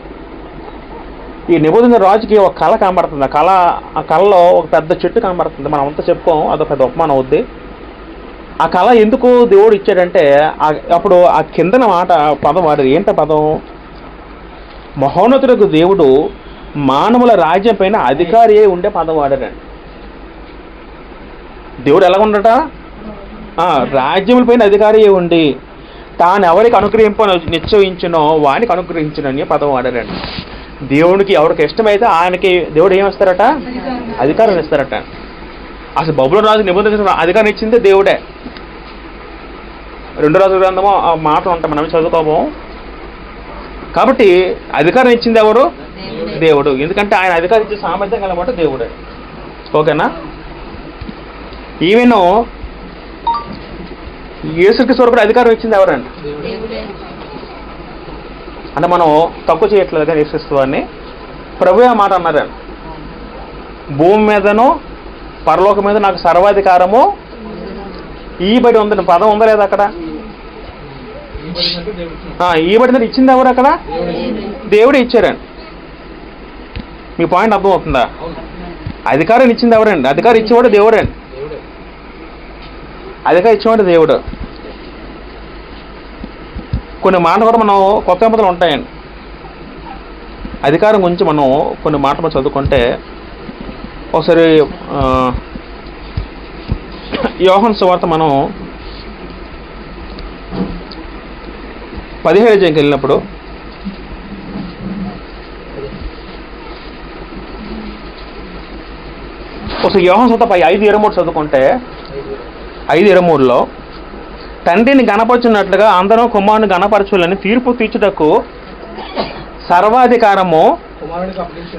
S1: ఈ నిబోధన రాజుకి ఒక కళ కనబడుతుంది. ఆ కళలో ఒక పెద్ద చెట్టు కనబడుతుంది. మనం అంతా చెప్పుకోం, అదొక పెద్ద ఉపమానం అవుద్ది. ఆ కళ ఎందుకు దేవుడు ఇచ్చాడంటే అప్పుడు ఆ కిందన పదం వాడేది ఏంట పదం? మహోన్నతులకు దేవుడు మానవుల రాజ్యం పైన అధికారి అయి ఉండే పదం వాడారండి. దేవుడు ఎలా ఉండట? రాజ్యముల పైన అధికారి అయి ఉండి తాను ఎవరికి అనుగ్రహింప నిశ్చయించునో వానికి అనుగ్రహించునని పదం వాడారండి. దేవునికి ఎవరికి ఇష్టమైతే ఆయనకి దేవుడు ఏమిస్తారట? అధికారం ఇస్తారట. అసలు బబులోను రాజు నిబంధన అధికారం ఇచ్చిందే దేవుడే. 2 రాజుల గ్రంథము ఆ మాటలు ఉంటాయి, మనం చదువుకోము. కాబట్టి అధికారం ఇచ్చింది ఎవరు? దేవుడు. ఎందుకంటే ఆయన అధికారం ఇచ్చే సామర్థ్యం కలమాట దేవుడే. ఓకేనా? ఈవెన్ యేసుక్రీస్తు కూడా అధికారం ఇచ్చింది ఎవరండి? అంటే మనం తక్కువ చేయట్లేదు కానీ యేసుక్రీస్తు వారిని. ప్రభువే ఆ మాట అన్నారండి, భూమి మీదను పరలోకం మీద నాకు సర్వాధికారము ఈబడి ఉందని పదం ఉందా లేదా అక్కడ? ఈబడి మీద ఇచ్చింది ఎవరు అక్కడ? దేవుడే ఇచ్చారండి. మీ పాయింట్ అర్థం అవుతుందా? అధికారం ఇచ్చింది ఎవరండి? అధికారం ఇచ్చేవాడు దేవుడండి. అధికారం ఇచ్చేవాడు దేవుడు. కొన్ని మాటలు కూడా మనం కొత్త నిబంధనలు ఉంటాయండి. అధికారం గురించి మనం కొన్ని మాటలు చదువుకుంటే ఒకసారి యోహాను సువార్త మనం 17వ అధ్యాయంకి వెళ్ళినప్పుడు ఒకసారి యోహాను సువార్త 5:23 చదువుకుంటే 5:23లో తండ్రిని గణపరచున్నట్లుగా అందరూ కుమారుని గణపరచులని తీర్పు తీర్చుటకు సర్వాధికారము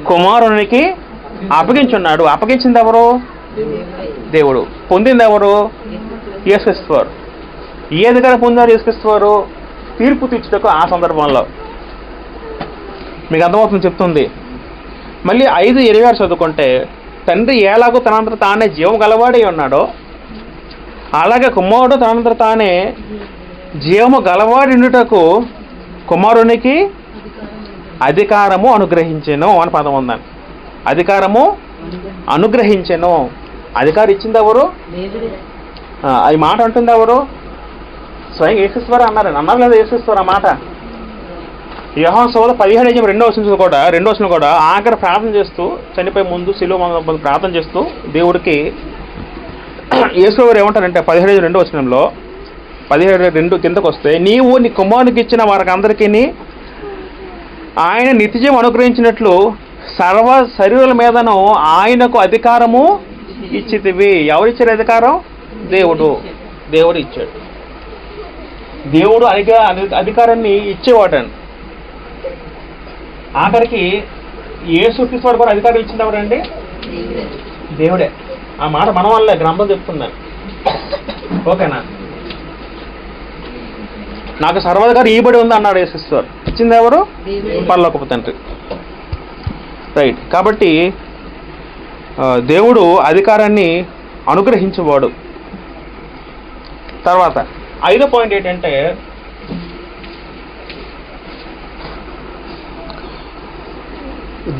S1: కుమారునికి అప్పగించున్నాడు. అప్పగించింది ఎవరు? దేవుడు. పొందింది ఎవరు? యేసుక్రీస్తు వారు. ఏ అధికారం పొందారు యేసుక్రీస్తు వారు? తీర్పు తీర్చుటకు. ఆ సందర్భంలో మీకు అర్థమవుతుంది చెప్తుంది. మళ్ళీ 5:26 చదువుకుంటే తండ్రి ఎలాగో తనంతట తానే జీవం గలవాడై ఉన్నాడో అలాగే కుమారుడు తనంతట తానే జీవము గలవాడినుటకు కుమారునికి అధికారము అనుగ్రహించెను అని పదం ఉందని. అధికారము అనుగ్రహించెను. అధికారం ఇచ్చింది ఎవరు? ఈ మాట అంటుంది ఎవరు? స్వయం యేసుక్రీస్తు వారు అన్నారు లేదా యేసుక్రీస్తు వారు ఆ మాట? యోహాను సువార్త 17:2 కూడా ఆఖరి ప్రార్థన చేస్తూ చనిపోయే ముందు శిలువ ప్రార్థన చేస్తూ దేవుడికి యేసు వారు ఏమంటారంటే 17:2 17:2 కిందకు వస్తే నీవు నీ కుమారునికి ఇచ్చిన వారికి అందరికీ ఆయన నిత్యజీవం అనుగ్రహించినట్లు సర్వ శరీరుల మీదను ఆయనకు అధికారము ఇచ్చితివి. ఎవరిచ్చారు అధికారం? దేవుడు ఇచ్చాడు. దేవుడు అధికారాన్ని ఇచ్చేవాడండి. ఆఖరికి యేసుక్రీస్తు వాడు కూడా అధికారం ఇచ్చింది ఎవరండి? దేవుడే. ఆ మాట మన వల్లే గ్రంథం చెప్తున్నాను. ఓకేనా? నాకు సర్వాధికారం ఇవ్వబడి ఉంది అన్నాడు యేసుక్రీస్తు వారు. ఇచ్చింది ఎవరు? పరలోకపు తండ్రి. రైట్. కాబట్టి దేవుడు అధికారాన్ని అనుగ్రహించేవాడు. తర్వాత 5వ పాయింట్ ఏంటంటే,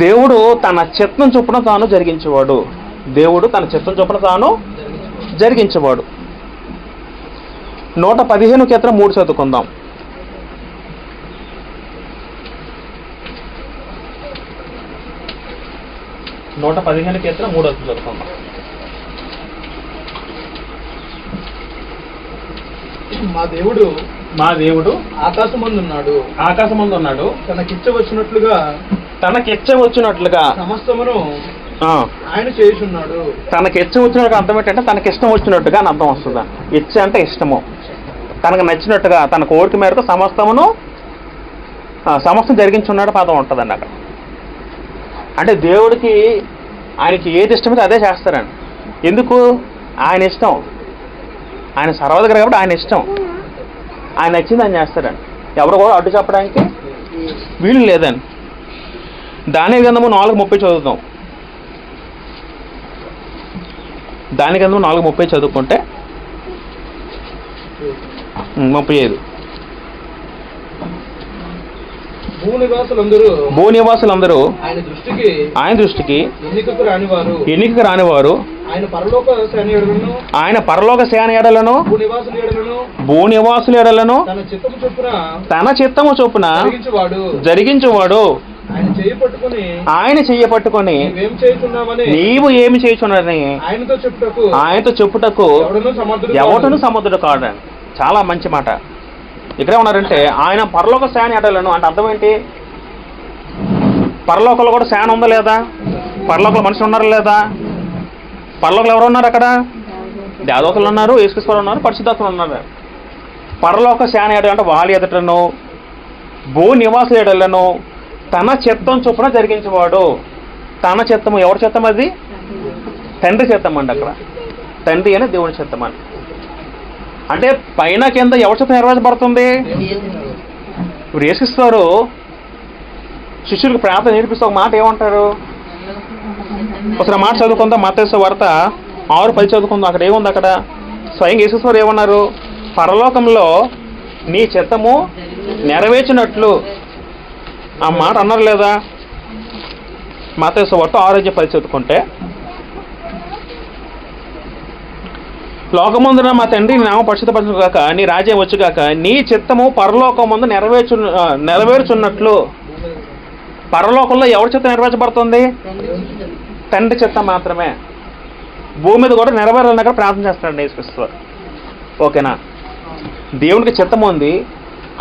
S1: దేవుడు తన చిత్తం చొప్పున తాను జరిగించేవాడు. దేవుడు తన చిత్తం చొప్పున తాను జరిగించేవాడు. 115 కీర్తన 3 చదువుకుందాం. 115 కీర్తన 3 చదువుకుందాం. మా దేవుడు
S2: ఆకాశమందున్నాడు.
S1: తనకిచ్చవచ్చినట్లుగా
S2: సమస్తమును ఆయన చేయుచున్నాడు.
S1: తనకిచ్చవచ్చినట్టుగా అర్థం ఏంటంటే తనకిష్టం వచ్చినట్టుగా అని అర్థం వస్తుందా? ఇచ్చ అంటే ఇష్టము. తనకు నచ్చినట్టుగా తన కోరిక మేరకు సమస్తం జరిగించున్నాడు పదం ఉంటుందండి అక్కడ. అంటే దేవుడికి ఆయనకి ఏది ఇష్టమైతే అదే చేస్తారండి. ఎందుకు? ఆయన ఇష్టం. ఆయన సర్వాధికారి కాబట్టి ఆయన ఇష్టం. ఆయన నచ్చింది ఆయన చేస్తారండి. ఎవరు కూడా అడ్డు చెప్పడానికి వీలు లేదండి. దానియేలు గ్రంథము 4:30 చదువుతాం. దానియేలు గ్రంథము 4:30 చదువుకుంటే 35. భూనివాసులందరూ ఆయన దృష్టికి ఎన్నికకు రానివారు. ఆయన పరలోక సేనయడలను భూనివాసుల ఎడలను తన చిత్తము చొప్పున జరిగించువాడు. ఆయన చెయ్యి పట్టుకొని నీవు ఏమి చేయుచున్నారని ఆయనతో చెప్పుటకు ఎవడను సమర్థుడు కాడు. చాలా మంచి మాట. ఇక్కడే ఉన్నారంటే ఆయన పరలోక శాన ఎడలను అంటే అర్థం ఏంటి? పరలోకంలో కూడా శాన ఉందా లేదా? పరలోకంలో మనుషులు ఉన్నారా లేదా? పరలోకంలో ఎవరు ఉన్నారు? అక్కడ దేవదూతలు ఉన్నారు, యేసుక్రీస్తు ఉన్నారు, పరిశుద్ధాత్మలు ఉన్నారు. పరలోక శాన ఎడ అంటే వాళ్ళ ఎదుటను భూ నివాసుల ఎడలను తన చిత్తం చొప్పున జరిగించేవాడు. తన చిత్తము ఎవరి చిత్తం? అది తండ్రి చిత్తం అండి. అక్కడ తండ్రి అని దేవుని చిత్తం అండి. అంటే పైన కింద ఎవరి చిత్తం నెరవేర్చబడుతుంది? ఇప్పుడు యేసుక్రీస్తు శిష్యులకు ప్రార్థన నేర్పిస్తూ ఒక మాట ఏమంటారు? ఒకసారి మాట చదువుకుందాం. మత్తయి వార్త 6:10 చదువుకుందాం. అక్కడ ఏముంది? అక్కడ స్వయంగా యేసుక్రీస్తు ఏమన్నారు? పరలోకంలో నీ చిత్తము నెరవేర్చినట్లు ఆ మాట అన్నారు లేదా? మత్తయి వార్త 6:10 చదువుకుంటే, లోకమందున మా తండ్రి నీ నామం పరిశుద్ధపరచుగాక, నీ రాజ్యం వచ్చుగాక, నీ చిత్తము పరలోకమందు నెరవేర్చున్నట్లు. పరలోకంలో ఎవరి చిత్తం నెరవేర్చబడుతుంది? తండ్రి చిత్తం మాత్రమే. భూమి మీద కూడా నెరవేరాలని దగ్గర ప్రార్థన చేస్తాడండి యేసుక్రీస్తు. ఓకేనా? దేవునికి చిత్తం ఉంది,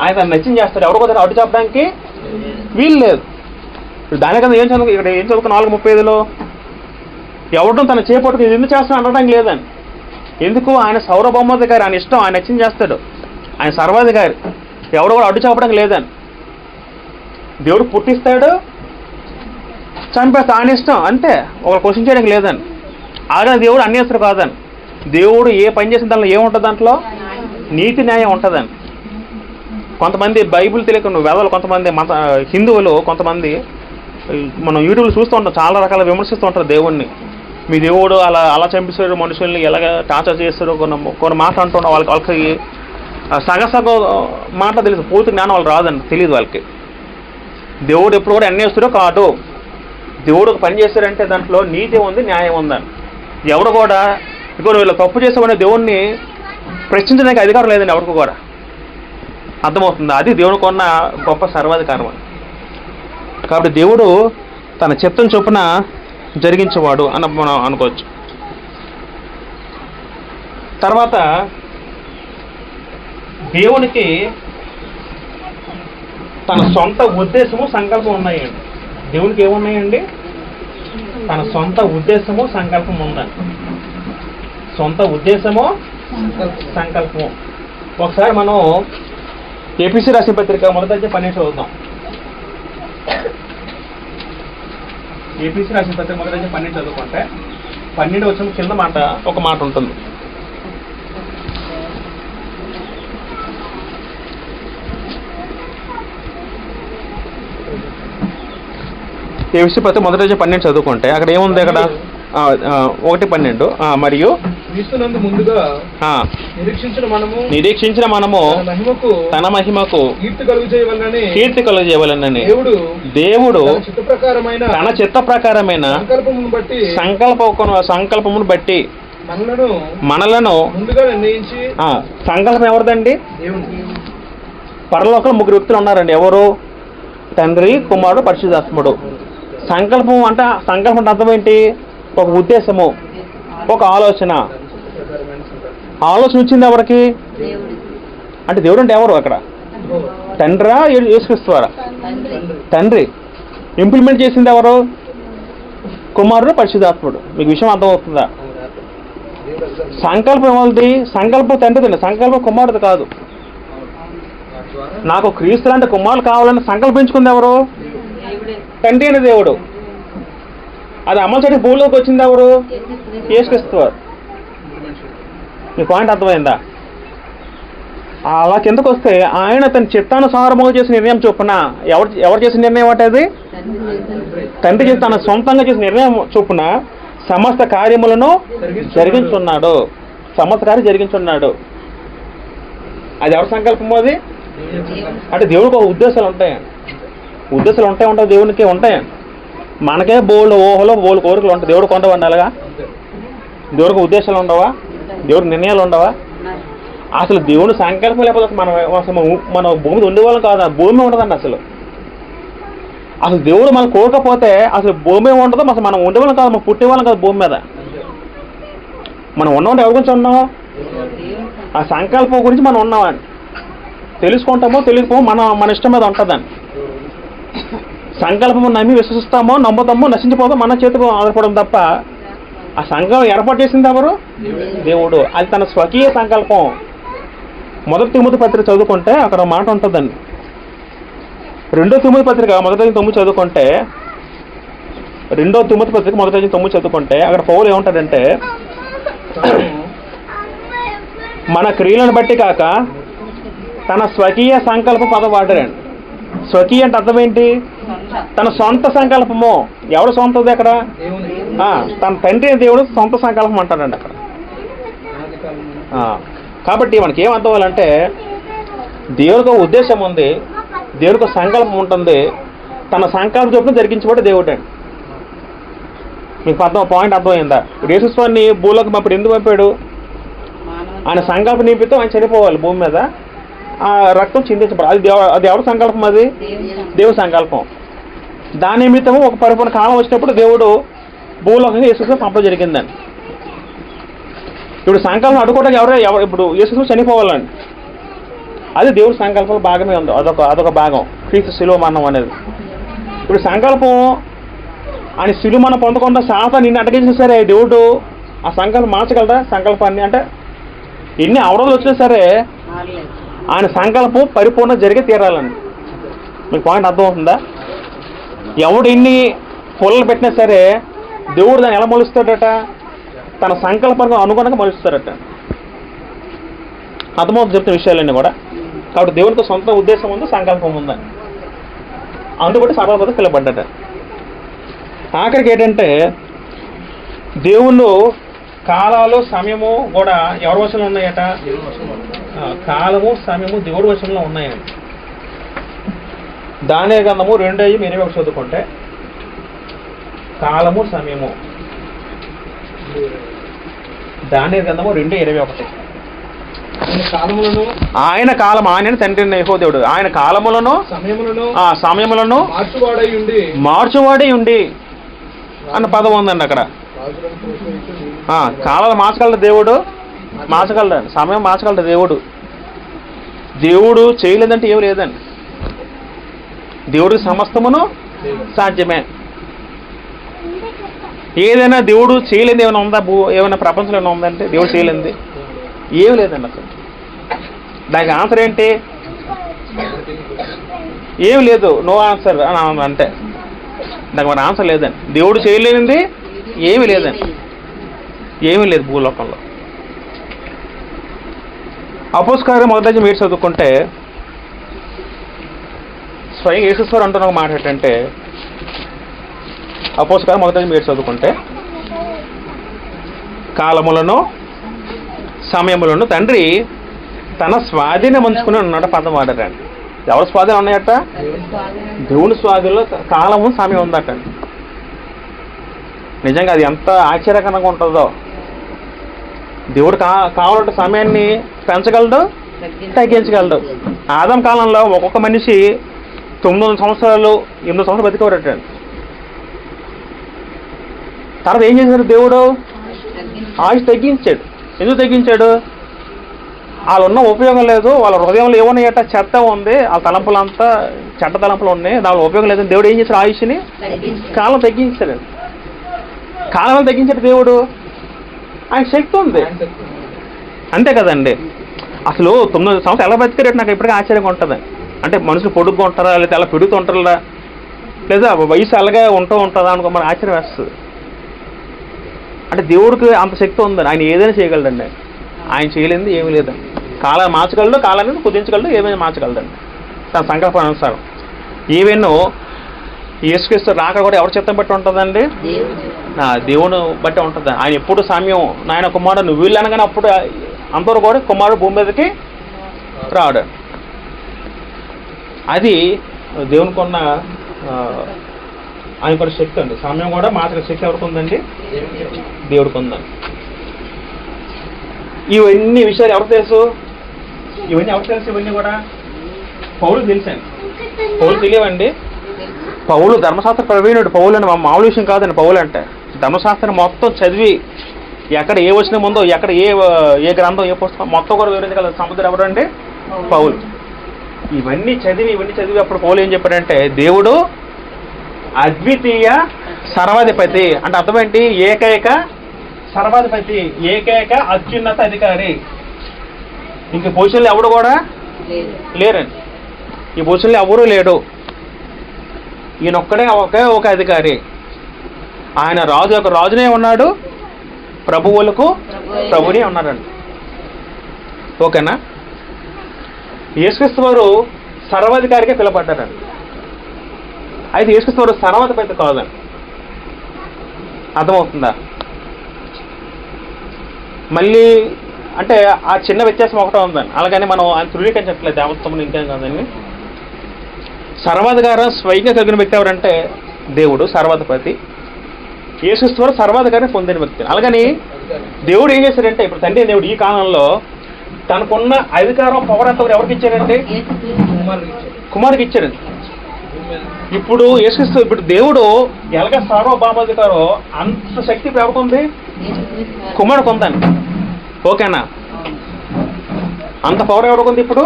S1: ఆయన తను నచ్చింది చేస్తాడు. ఎవరు కూడా అడ్డు చెప్పడానికి వీలు లేదు. దానికన్నా ఏం చదువుకున్న 4:35లో ఎవరు తన చేపట్టుకు ఇది ఎందుకు చేస్తాను అనడానికి లేదని. ఎందుకు? ఆయన సౌరభౌమాధికారి, ఆయన ఇష్టం, ఆయన నచ్చింది చేస్తాడు. ఆయన సర్వాధికారి, ఎవరు కూడా అడ్డు చెప్పడానికి లేదని. దేవుడు పుట్టిస్తాడు, చంపేస్తాడు, ఆయన ఇష్టం అంతే. ఒకరు క్వశ్చన్ చేయడానికి లేదని. అలాగే దేవుడు అన్యస్తుడు కాదని. దేవుడు ఏ పని చేసిన దాంట్లో ఏముంటుంది? దాంట్లో నీతి న్యాయం ఉంటుందని. కొంతమంది బైబిల్ తెలియక వేదాలు, కొంతమంది హిందువులు, కొంతమంది మనం యూట్యూబ్లో చూస్తూ ఉంటాం, చాలా రకాల విమర్శిస్తూ ఉంటారు దేవుణ్ణి. మీ దేవుడు అలా చంపిస్తాడు, మనుషుల్ని ఎలాగ టార్చర్ చేస్తాడు, కొన్ని మాటలు అంటున్నాం. వాళ్ళకి సగ మాట తెలుసు, పూర్తి జ్ఞానం వాళ్ళు రాదండి, తెలియదు వాళ్ళకి. దేవుడు ఎప్పుడు కూడా అన్యాయస్తుడో కాదు. దేవుడు ఒక పని చేస్తాడంటే దాంట్లో నీతి ఉంది, న్యాయం ఉందని. ఎవడు కూడా ఇప్పుడు వీళ్ళు తప్పు చేస్తామనే దేవుణ్ణి ప్రశ్నించడానికి అధికారం లేదండి ఎవరికి కూడా. అర్థమవుతుంది? అది దేవునికి ఉన్న గొప్ప సర్వాధికారం అని. కాబట్టి దేవుడు తన చిత్తం చొప్పున జరిగించేవాడు అని మనం అనుకోవచ్చు. తర్వాత దేవునికి తన సొంత ఉద్దేశము, సంకల్పం ఉన్నాయండి. దేవునికి ఏమున్నాయండి? తన సొంత ఉద్దేశము సంకల్పం ఉందని. సొంత ఉద్దేశము సంకల్పము. ఒకసారి మనం ఏపీసీ రాసిన పత్రిక 1వ అధ్యాయం 12 చదువుతాం. ఏపీసీ రాసిన పత్రిక 1వ అధ్యాయం 12 చదువుకుంటే 12 వచ్చిన కింద మాట ఒక మాట ఉంటుంది. ఏపీసీ పత్రిక 1వ అధ్యాయం 12 చదువుకుంటే అక్కడ ఏముంది? అక్కడ 1:12 మరియు
S2: ముందుగా
S1: నిరీక్షించిన మనము తన మహిమకు కీర్తి కలుగజేయవలెనని దేవుడు తన చిత్త ప్రకారమైన సంకల్పమును బట్టి మనలను
S2: ముందుగా నిర్ణయించి.
S1: సంకల్పం ఎవరిదండి? పరలోకంలో 3 వ్యక్తులు ఉన్నారండి. ఎవరు? తండ్రి, కుమారుడు, పరిశుద్ధాత్ముడు. సంకల్పం అంటే అర్థం ఏంటి? ఒక ఉద్దేశము, ఒక ఆలోచన. ఆలోచన వచ్చింది ఎవరికి? అంటే దేవుడు అంటే ఎవరు అక్కడ? తండ్రా, యేసుక్రీస్తువారా? తండ్రి. ఇంప్లిమెంట్ చేసింది ఎవరు? కుమారుడు, పరిశుద్ధాత్ముడు. మీకు విషయం అర్థమవుతుందా? సంకల్పం ఎవరిది? సంకల్పం తండ్రిదండి, సంకల్పం కుమారుడు కాదు. నాకు క్రీస్తు లాంటి కుమారులు కావాలని సంకల్పించుకుంది ఎవరు? తండ్రి అని దేవుడు. అది అమలు చేయడానికి భూమిలోకి వచ్చింది ఎవరు? యేసుక్రీస్తువారు. మీ పాయింట్ అర్థమైందా? అలా కిందకు వస్తే ఆయన తన చిత్తానుసారముగా చేసిన నిర్ణయం చొప్పున ఎవరు చేసిన నిర్ణయం అంటే అది తండ్రి చేసి తన సొంతంగా చేసిన నిర్ణయం చొప్పున సమస్త కార్యములను జరిగించున్నాడు. సమస్త కార్యం జరిగించున్నాడు. అది ఎవరి సంకల్పము? అది అంటే దేవుడికి ఒక ఉద్దేశాలు ఉంటాయి. ఉద్దేశాలు ఉంటాయి దేవునికి ఉంటాయి. మనకే బోల్డ్ ఊహలో బోల్డ్ కోరికలు ఉంటాయి. దేవుడు కొండ వండాలిగా. దేవుడికి ఉద్దేశాలు ఉండవా? దేవుడికి నిర్ణయాలు ఉండవా? అసలు దేవుడు సంకల్పం లేకపోతే మన భూమి ఉండేవాళ్ళం కాదు. భూమి ఉండదండి అసలు. దేవుడు మనం కోరకపోతే అసలు భూమి ఉండదు. అసలు మనం ఉండేవాళ్ళం కాదు, మనం పుట్టేవాళ్ళం కాదు భూమి మీద. మనం ఉన్నామంటే ఎవరి గురించి ఉన్నాం? ఆ సంకల్పం గురించి మనం ఉన్నామని తెలుసుకుంటామో తెలియకపోమో మన ఇష్టం మీద ఉంటుందని. సంకల్పము నమ్మి విశ్వసిస్తామో నమ్ముతామో నశించిపోతాం మన చేతికి ఆధారపడడం తప్ప ఆ సంకల్పం ఏర్పాటు చేసింది ఎవరు? దేవుడు. అది తన స్వకీయ సంకల్పం. 1వ తిమోతి పత్రిక చదువుకుంటే అక్కడ మాట ఉంటుందండి. 2వ తిమోతి పత్రిక 1:9 చదువుకుంటే 2వ తిమోతి పత్రిక 1:9 చదువుకుంటే అక్కడ పౌలు ఏమంటాడంటే మన క్రియలను బట్టి కాక తన స్వకీయ సంకల్ప పదం వాడారండి. స్వకీయ అంటే అర్థం ఏంటి? తన సొంత సంకల్పము. ఎవడు సొంతది అక్కడ? తన తండ్రి దేవుడు సొంత సంకల్పం అంటాడండి అక్కడ. కాబట్టి మనకి ఏం అర్థం అవ్వాలంటే దేవుడికి ఉద్దేశం ఉంది, దేవుడికి సంకల్పం ఉంటుంది. తన సంకల్పం చొప్పున జరిగించబడి దేవుడు అండి. మీకు పాయింట్ అర్థమైందా? యేసుస్వామిని భూలోకి అప్పుడు ఎందుకు పంపాడు? ఆయన సంకల్పం నిమిత్తం ఆయన చనిపోవాలి భూమి మీద, ఆ రక్తం చిందించబడాలి. అది ఎవరి సంకల్పం? అది దేవుడి సంకల్పం. దాని నిమిత్తము ఒక పరిపూర్ణ కాలం వచ్చినప్పుడు దేవుడు భూలోకంగా యేసుక్రీస్తు పంపడం జరిగిందండి. ఇప్పుడు సంకల్పం అడ్డుకోవడానికి ఎవరు ఇప్పుడు యేసుక్రీస్తు చనిపోవాలండి. అది దేవుడి సంకల్పంలో భాగమే ఉంది. అదొక భాగం క్రీస్తు శిలువ మరణం అనేది. ఇప్పుడు సంకల్పం ఆయన శిలువ మరణం పొందకుండా సాతాను నిన్ను అటగించినా సరే దేవుడు ఆ సంకల్పం మార్చగలరా? సంకల్పాన్ని అంటే ఎన్ని అవరోధాలు వచ్చినా సరే ఆయన సంకల్పం పరిపూర్ణ జరిగి తీరాలండి. మీకు పాయింట్ అర్థమవుతుందా? ఎవడు ఎన్ని పొలలు పెట్టినా సరే దేవుడు దాన్ని ఎలా మలుస్తాడట? తన సంకల్పానికి అనుగుణంగా మలుస్తాడట. అర్థమవుతుంది చెప్తున్న విషయాలన్నీ కూడా. కాబట్టి దేవుడికి సొంత ఉద్దేశం ఉంది, సంకల్పం ఉందని అందుబట్టి సర్వపద పిలబడ్డట. ఆఖరికి ఏంటంటే దేవుళ్ళు కాలాలు సమయము కూడా ఎవరి వశంలో ఉన్నాయట? కాలము సమయము దేవుడి వశంలో ఉన్నాయండి. దానియేలు గ్రంథము 2:21 చదువుకుంటే కాలము సమయము. దానియేలు గ్రంథము 2:21 ఆయన కాలం, ఆయన తండ్రి యెహోవా దేవుడు, ఆయన కాలములను సమయములను మార్చువాడై ఉండి అన్న పదం ఉందండి అక్కడ. కాలాలు మార్చగలడు దేవుడు, మార్చగలడు. సమయం మార్చగలడు దేవుడు. దేవుడు చేయలేదంటే ఏమి లేదండి. దేవుడికి సమస్తమును సాధ్యమే. ఏదైనా దేవుడు చేయలేనిది ఏమైనా ఉందా? ఏమైనా ప్రపంచంలో ఏమైనా ఉందంటే దేవుడు చేయలేనిది ఏమి లేదండి అసలు. దానికి ఆన్సర్ ఏంటి? ఏం లేదు, నో ఆన్సర్ అని అంటే దానికి మరి ఆన్సర్ లేదండి. దేవుడు చేయలేనిది ఏమీ లేదండి, ఏమీ లేదు భూలోకంలో. అపోస్తలుల మొదటి మీరు చదువుకుంటే స్వయం యేసువారు అంటున్న ఒక మాట ఏంటంటే, అపోస్తలుల మొదటి మీరు చదువుకుంటే కాలములను సమయములను తండ్రి తన స్వాధీనం ఉంచుకుని ఉన్నాడు పదం వాడరండి. ఎవరి స్వాధీనం ఉన్నాయట? దేవుని స్వాధీనంలో కాలము సమయం ఉందట. నిజంగా అది ఎంత ఆశ్చర్యకరంగా ఉంటుందో. దేవుడు కావాలంటే సమయాన్ని పెంచగలడు, తగ్గించగలడు. ఆదం కాలంలో ఒక్కొక్క మనిషి 900 సంవత్సరాలు 8 సంవత్సరాలు బతికేవారటండి. తర్వాత ఏం చేశాడు దేవుడు? ఆయుష్ తగ్గించాడు. ఎందుకు తగ్గించాడు? వాళ్ళు ఉన్న ఉపయోగం లేదు, వాళ్ళ హృదయంలో ఏమన్నాయట? చెత్త ఉంది, వాళ్ళ తలంపులంతా చెడ్డ తలంపులు ఉన్నాయి, దానిలో ఉపయోగం లేదని దేవుడు ఏం చేశాడు? ఆయుష్ని కాలం తగ్గించాడు. కాలం తగ్గించాడు దేవుడు. ఆయన శక్తి ఉంది, అంతే కదండి. అసలు 9 సంవత్సరాలు ఎలా బతికారు నాకు ఇప్పటికీ ఆశ్చర్యంగా ఉంటుంది. అంటే మనుషులు పొడుగ్గా ఉంటారా, లేదా అలా పెరుగుతూ ఉంటారా, లేదా వయసు అలాగే ఉంటుందా అనుకో, మరి ఆశ్చర్యం వేస్తుంది. అంటే దేవుడికి అంత శక్తి ఉందని, ఆయన ఏదైనా చేయగలడండి. ఆయన చేయలేనిది ఏమీ లేదండి. కాలాన్ని మార్చగలడు, కాలాన్ని కుదించగలడు, ఏమైనా మార్చగలడండి తన సంకల్పం అనుసారం. ఈవెన్ యేసుక్రీస్తు రాక కూడా ఎవరి చిత్తం బట్టి ఉంటుందండి? దేవుని బట్టి ఉంటుంది. ఆయన ఎప్పుడు సామ్యం నాయన కుమారుడు నువ్వు వీళ్ళు అనగానే అప్పుడు అంతవరకు కూడా కుమారుడు భూమి మీదకి రాడు. అది దేవునికి ఉన్న ఆయనకు శక్తి అండి. సమయం కూడా మార్చగల శక్తి ఎవరికి ఉందండి? దేవుడికి ఉందండి. ఇవన్నీ విషయాలు ఎవరు తెలుసు? ఇవన్నీ కూడా పౌలు తెలుసండి. పౌలు తెలియవండి. పౌలు ధర్మశాస్త్ర ప్రవీణుడు. పౌలు అని మామూలు విషయం కాదండి. పౌలు అంటే ధర్మశాస్త్రం మొత్తం చదివి ఎక్కడ ఏ వచనం ఉందో, ఎక్కడ ఏ గ్రంథం, ఏ పుస్తకం మొత్తం కూడా వివరించగల సముద్రం ఎవరు అంటే పౌలు. ఇవన్నీ చదివి అప్పుడు పౌలు ఏం చెప్పాడంటే, దేవుడు అద్వితీయ సర్వాధిపతి అంటే అర్థం ఏంటి? ఏకైక సర్వాధిపతి, ఏకైక అత్యున్నత అధికారి. ఇంక పొజిషన్లో ఎవడు కూడా లేరండి. ఈ పొజిషన్లో ఎవరూ లేడు. ఈయనొక్కడే ఒకే ఒక అధికారి. ఆయన రాజు యొక్క రాజునే ఉన్నాడు, ప్రభువులకు ప్రభునే ఉన్నాడండి. ఓకేనా? యేసుక్రీస్తు వారు సర్వాధికారిగా పిలబడ్డారండి. అయితే యేసుక్రీస్తు వారు సర్వాధిపతి కాదండి. అర్థమవుతుందా? మళ్ళీ అంటే ఆ చిన్న వ్యత్యాసం ఒకటే ఉందండి. అలాగని మనం ఆయన ధృవీకరించట్లేదు దేవత్వం ఇంకేం కాదండి. సర్వాధికారం స్వయంగా కలిగిన వ్యక్తి ఎవరంటే దేవుడు సర్వాధిపతి. యేసుక్రీస్తు వారు సర్వాధికారిని పొందిన వ్యక్తి. అలాగని దేవుడు ఏం చేశాడంటే, ఇప్పుడు తండ్రి దేవుడు ఈ కాలంలో తనకున్న అధికారం పవర్ అంతా ఎవరికి ఇచ్చారంటే కుమారుడికి ఇచ్చారండి. ఇప్పుడు యేసుక్రీస్తు ఇప్పుడు దేవుడు ఎలాగ సార్వభౌమాధికారో అంత శక్తి ఇప్పుడు ఎవరికి ఉంది? కుమారుడికి ఉందండి. ఓకేనా? అంత పవర్ ఎవరికి ఉంది? ఇప్పుడు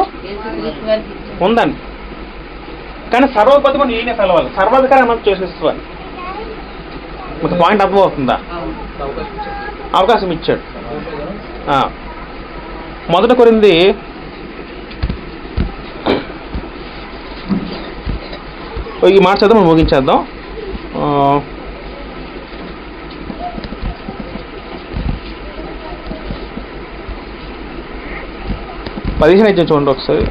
S1: ఉందండి. కానీ సర్వోపతి మనం ఈయనే పిలవాలి, సర్వాధికారం మనం చేసేసుకోవాలి. మీకు పాయింట్ అర్థమవుతుందా? అవకాశం ఇచ్చాడు. మొదట కొరింది 15 మాట చదువు మనం ముగించేద్దాం. 15 అధ్యాయం చూడండి ఒకసారి.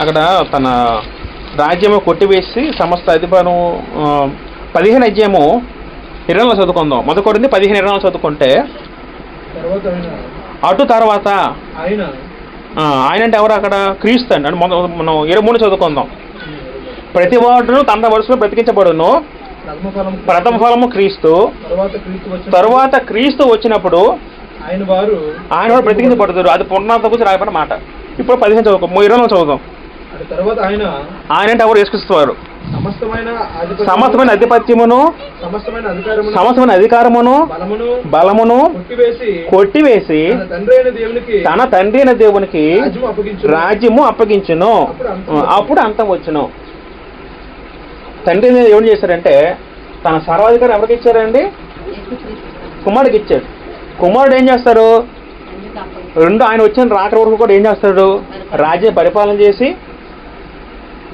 S1: అక్కడ తన రాజ్యము కొట్టివేసి సమస్త అధికారం 15 అధ్యాయము 20 చదువుకుందాం. మొదటి కొరింథీ 15:20 చదువుకుంటే అటు తర్వాత ఆయన అంటే ఎవరు? అక్కడ క్రీస్తు అండి. అంటే మనం 23 చదువుకుందాం. ప్రతి వాడును తన వరుసలో బ్రతికించబడును, ప్రథమ ఫలము క్రీస్తు. తరువాత క్రీస్తు వచ్చినప్పుడు ఆయన వారు బ్రతికించబడుతారు. అది పునరుద్ధరణ గురించి రాయబడిన మాట. ఇప్పుడు 15 చదువుకో, 20 చదువుదాం. ఆయన అంటే ఎవరు? యేసుక్రీస్తు. సమస్తమైన ఆధిపత్యమును సమస్తమైన అధికారమును బలమును కొట్టివేసి తన తండ్రి అయిన దేవునికి రాజ్యము అప్పగించును. అప్పుడు అంతం వచ్చును. తండ్రి ఏం చేశారంటే తన సర్వాధికారం ఎవరికి ఇచ్చారండి? కుమారుడికి ఇచ్చాడు. కుమారుడు ఏం చేస్తారు? ఆయన వచ్చిన రాకడ వరకు కూడా ఏం చేస్తాడు? రాజ్య పరిపాలన చేసి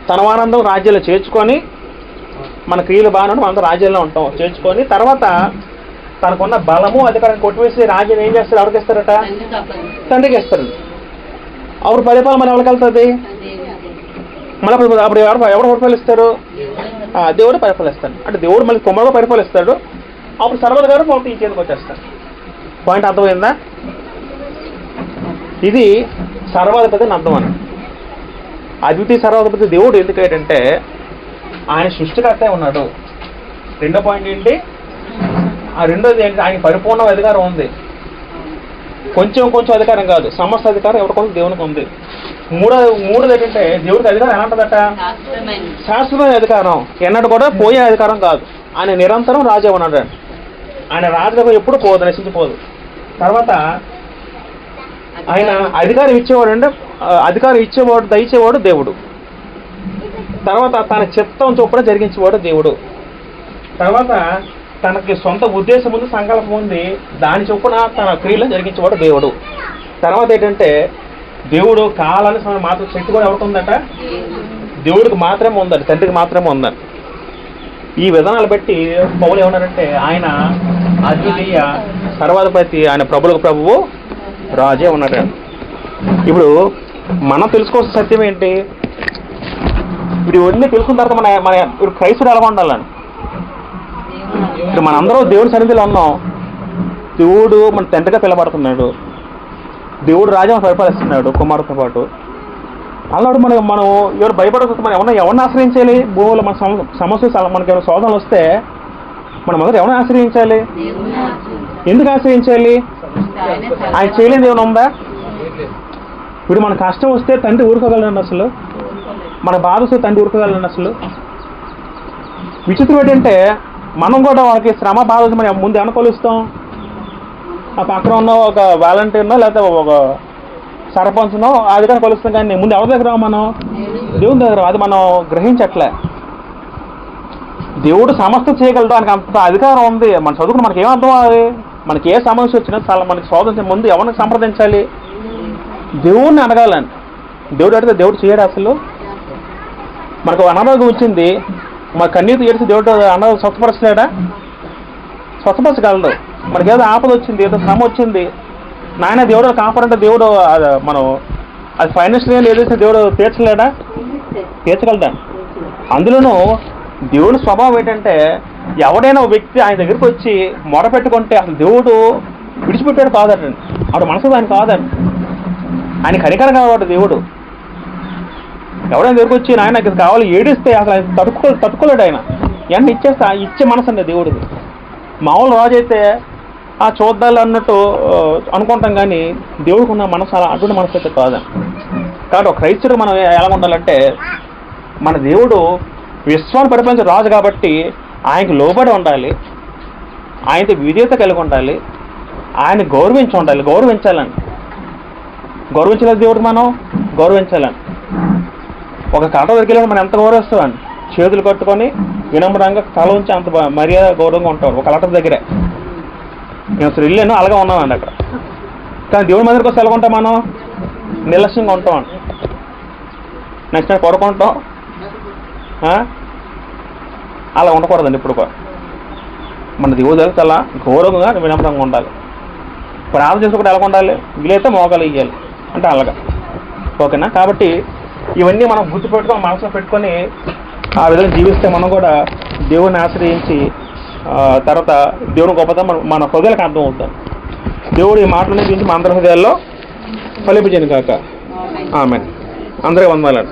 S1: తన వారందరూ రాజ్యాల్లో చేర్చుకొని, మన క్రియలు బాగానే మనంతా రాజ్యాల్లో ఉంటాం, చేర్చుకొని తర్వాత తనకున్న బలము అధికారం కొట్టివేసి రాజ్యం ఏం చేస్తారు? ఎవరికి ఇస్తారట? తండ్రికి ఇస్తారు. అప్పుడు పరిపాలన మరి ఎవరికి వెళ్తుంది? మళ్ళీ అప్పుడు ఎవరు పరిపాలిస్తారు? దేవుడు పరిపాలిస్తాడు. అంటే దేవుడు మళ్ళీ కుమారుడు పరిపాలిస్తాడు. అప్పుడు సర్వాధికారం మొత్తం ఈ చేతికి వచ్చేస్తాడు. పాయింట్ అర్థమైందా? ఇది సర్వాధిపతి అని అర్థం అని. అద్వితీయ సర్వాధిపతి దేవుడు ఎందుకంటే ఆయన సృష్టికర్తే ఉన్నాడు. రెండో పాయింట్ ఏంటి? ఆ రెండోది ఏంటి? ఆయన పరిపూర్ణ అధికారం ఉంది. కొంచెం అధికారం కాదు, సమస్త అధికారం ఎవరికొంది? దేవునికి ఉంది. మూడోది ఏంటంటే దేవుడికి అధికారం ఎలా ఉంటుందట? శాశ్వతమైన అధికారం, ఎన్నడూ కూడా పోయే అధికారం కాదు. ఆయన నిరంతరం రాజే ఉన్నాడు. ఆయన రాజులకు ఎప్పుడు పోదు, నశించిపోదు. తర్వాత ఆయన అధికారం ఇచ్చేవాడు అంటే అధికారం ఇచ్చేవాడు, దయచేవాడు దేవుడు. తర్వాత తన చిత్తం చొప్పున జరిగించేవాడు దేవుడు. తర్వాత తనకి సొంత ఉద్దేశం ఉంది, సంకల్పం ఉంది, దాని చొప్పున తన క్రియలను జరిగించేవాడు దేవుడు. తర్వాత ఏంటంటే దేవుడు కాలాన్ని మాత్రం శక్తి కూడా ఎవరికి ఉందట? దేవుడికి మాత్రమే ఉందండి, తండ్రికి మాత్రమే ఉందని. ఈ విధానాలు బట్టి పౌలు ఏమన్నారంటే ఆయన అద్వితీయ సర్వాధిపతి, ఆయన ప్రభులకు ప్రభువు, రాజే ఉన్నాడు. ఇప్పుడు మనం తెలుసుకోవాల్సిన సత్యం ఏంటి? ఇప్పుడు ఇవన్నీ తెలుసుకున్న తర్వాత మన ఇప్పుడు క్రైస్తుడు ఎలా ఉండాలని? ఇప్పుడు మనందరూ దేవుడి సన్నిధిలో ఉన్నాం. దేవుడు మన తండ్రిగా పిలబడుతున్నాడు. దేవుడు రాజ్యం పరిపాలిస్తున్నాడు కుమారుడితో పాటు. అలాంటి మనం ఎవరు భయపడకపోతే మనం ఎవరిని ఆశ్రయించాలి? భూమిలో మన సమస్య మనకి ఏమైనా శోధనలు వస్తే మనం మొదట ఎవరిని ఆశ్రయించాలి? ఎందుకు ఆశ్రయించాలి? ఆయన చేయలేని ఏమైనా ఉందా? ఇప్పుడు మన కష్టం వస్తే తండ్రి ఊరుకోగలండి అసలు? మన బాధ వస్తే తండ్రి ఊరుకోగలండి అసలు? విచిత్రం ఏంటంటే మనం కూడా వాళ్ళకి శ్రమ బాధ వస్తే మనం ముందు ఏమైనా కొలుస్తాం? ఆ పక్కన ఉన్న ఒక వాలంటీర్నో లేకపోతే ఒక సర్పంచ్నో అధికారం కొలుస్తాం. కానీ ముందు ఎవరి దగ్గర మనం? దేవుని దగ్గర. అది మనం గ్రహించట్లే. దేవుడు సమస్త చేయగలడు, ఆయనకు అంత అధికారం ఉంది. మన చదువుకుని మనకి ఏమర్థం అవ్వాలి? మనకి ఏ సమస్య వచ్చినా చాలా మనకి శోధించే ముందు ఎవరిని సంప్రదించాలి? దేవుడిని అడగాలని. దేవుడు అడిగితే దేవుడు చేయడు అసలు. మనకు అనారోగ్యం వచ్చింది, మన కన్నీరు ఏడిసి దేవుడు అనారోగ్యం స్వచ్ఛపరచలేడా? స్వచ్ఛపరచగలడు. మనకేదో ఆపద వచ్చింది, ఏదో శ్రమ వచ్చింది, నాయన దేవుడు కాపాడంటే దేవుడు మనం అది ఫైనాన్షియల్ ఏదైతే దేవుడు తీర్చలేడా? తీర్చగలడా? అందులోనూ దేవుడి స్వభావం ఏంటంటే ఎవడైనా ఒక వ్యక్తి ఆయన దగ్గరికి వచ్చి మొరపెట్టుకుంటే అసలు దేవుడు విడిచిపెట్టాడు కాదటండి. ఆవిడ మనసు ఆయన కాదండి. ఆయన కనికరం కావాడు దేవుడు. ఎవడైనా దగ్గరికి వచ్చి నాయన నాకు కావాలి ఏడిస్తే అసలు ఆయన తట్టుకోలేడు. ఆయన ఎంత ఇచ్చేస్తే ఇచ్చే మనసు అండి దేవుడిది. మామూలు రాజు అయితే చూద్దాలి అన్నట్టు అనుకుంటాం, కానీ దేవుడికి ఉన్న మనసు అలా అటువంటి మనసు అయితే కాదని. కాబట్టి ఒక క్రైస్తుడు మనం ఎలా ఉండాలంటే మన దేవుడు విశ్వాన్ని పరిపాలించే రాజు కాబట్టి ఆయనకు లోబడి ఉండాలి, ఆయనతో విధేయత కలిగి ఉండాలి, ఆయన గౌరవించాలని. గౌరవించలేదు దేవుడికి మనం గౌరవించాలని. ఒక కలట దగ్గర మనం ఎంత గౌరవిస్తామని చేతులు కట్టుకొని వినమ్రంగా తల ఉంచి అంత మర్యాద గౌరవంగా ఉంటాం ఒక కలట దగ్గరే. నేను అసలు వెళ్ళాను అలాగే ఉన్నామండి అక్కడ. కానీ దేవుడి మందిరికి వస్తే ఎలా ఉంటాం? మనం నిర్లక్ష్యంగా ఉంటాం, నెక్స్ట్ పడుకుంటాం. అలా ఉండకూడదండి. ఇప్పుడు మన దేవుడి దగ్గర చాలా గౌరవంగా వినమ్రంగా ఉండాలి. ప్రార్థన చేసుకుంటే ఎలా ఉండాలి? వీలైతే మోకాలు ఇవ్వాలి అంటే అలాగా. ఓకేనా? కాబట్టి ఇవన్నీ మనం గుర్తుపెట్టుకొని మనసులో పెట్టుకొని ఆ విధంగా జీవిస్తే మనం కూడా దేవుడిని ఆశ్రయించి తర్వాత దేవుని గొప్పతనం మన హృదయాలకు అర్థం అవుతాం. దేవుడు ఈ మాటలని దీనికి మన అందరి హృదయాల్లో ఫలింపజేయను కాక. ఆమేన్. అందరికీ వందనాలు.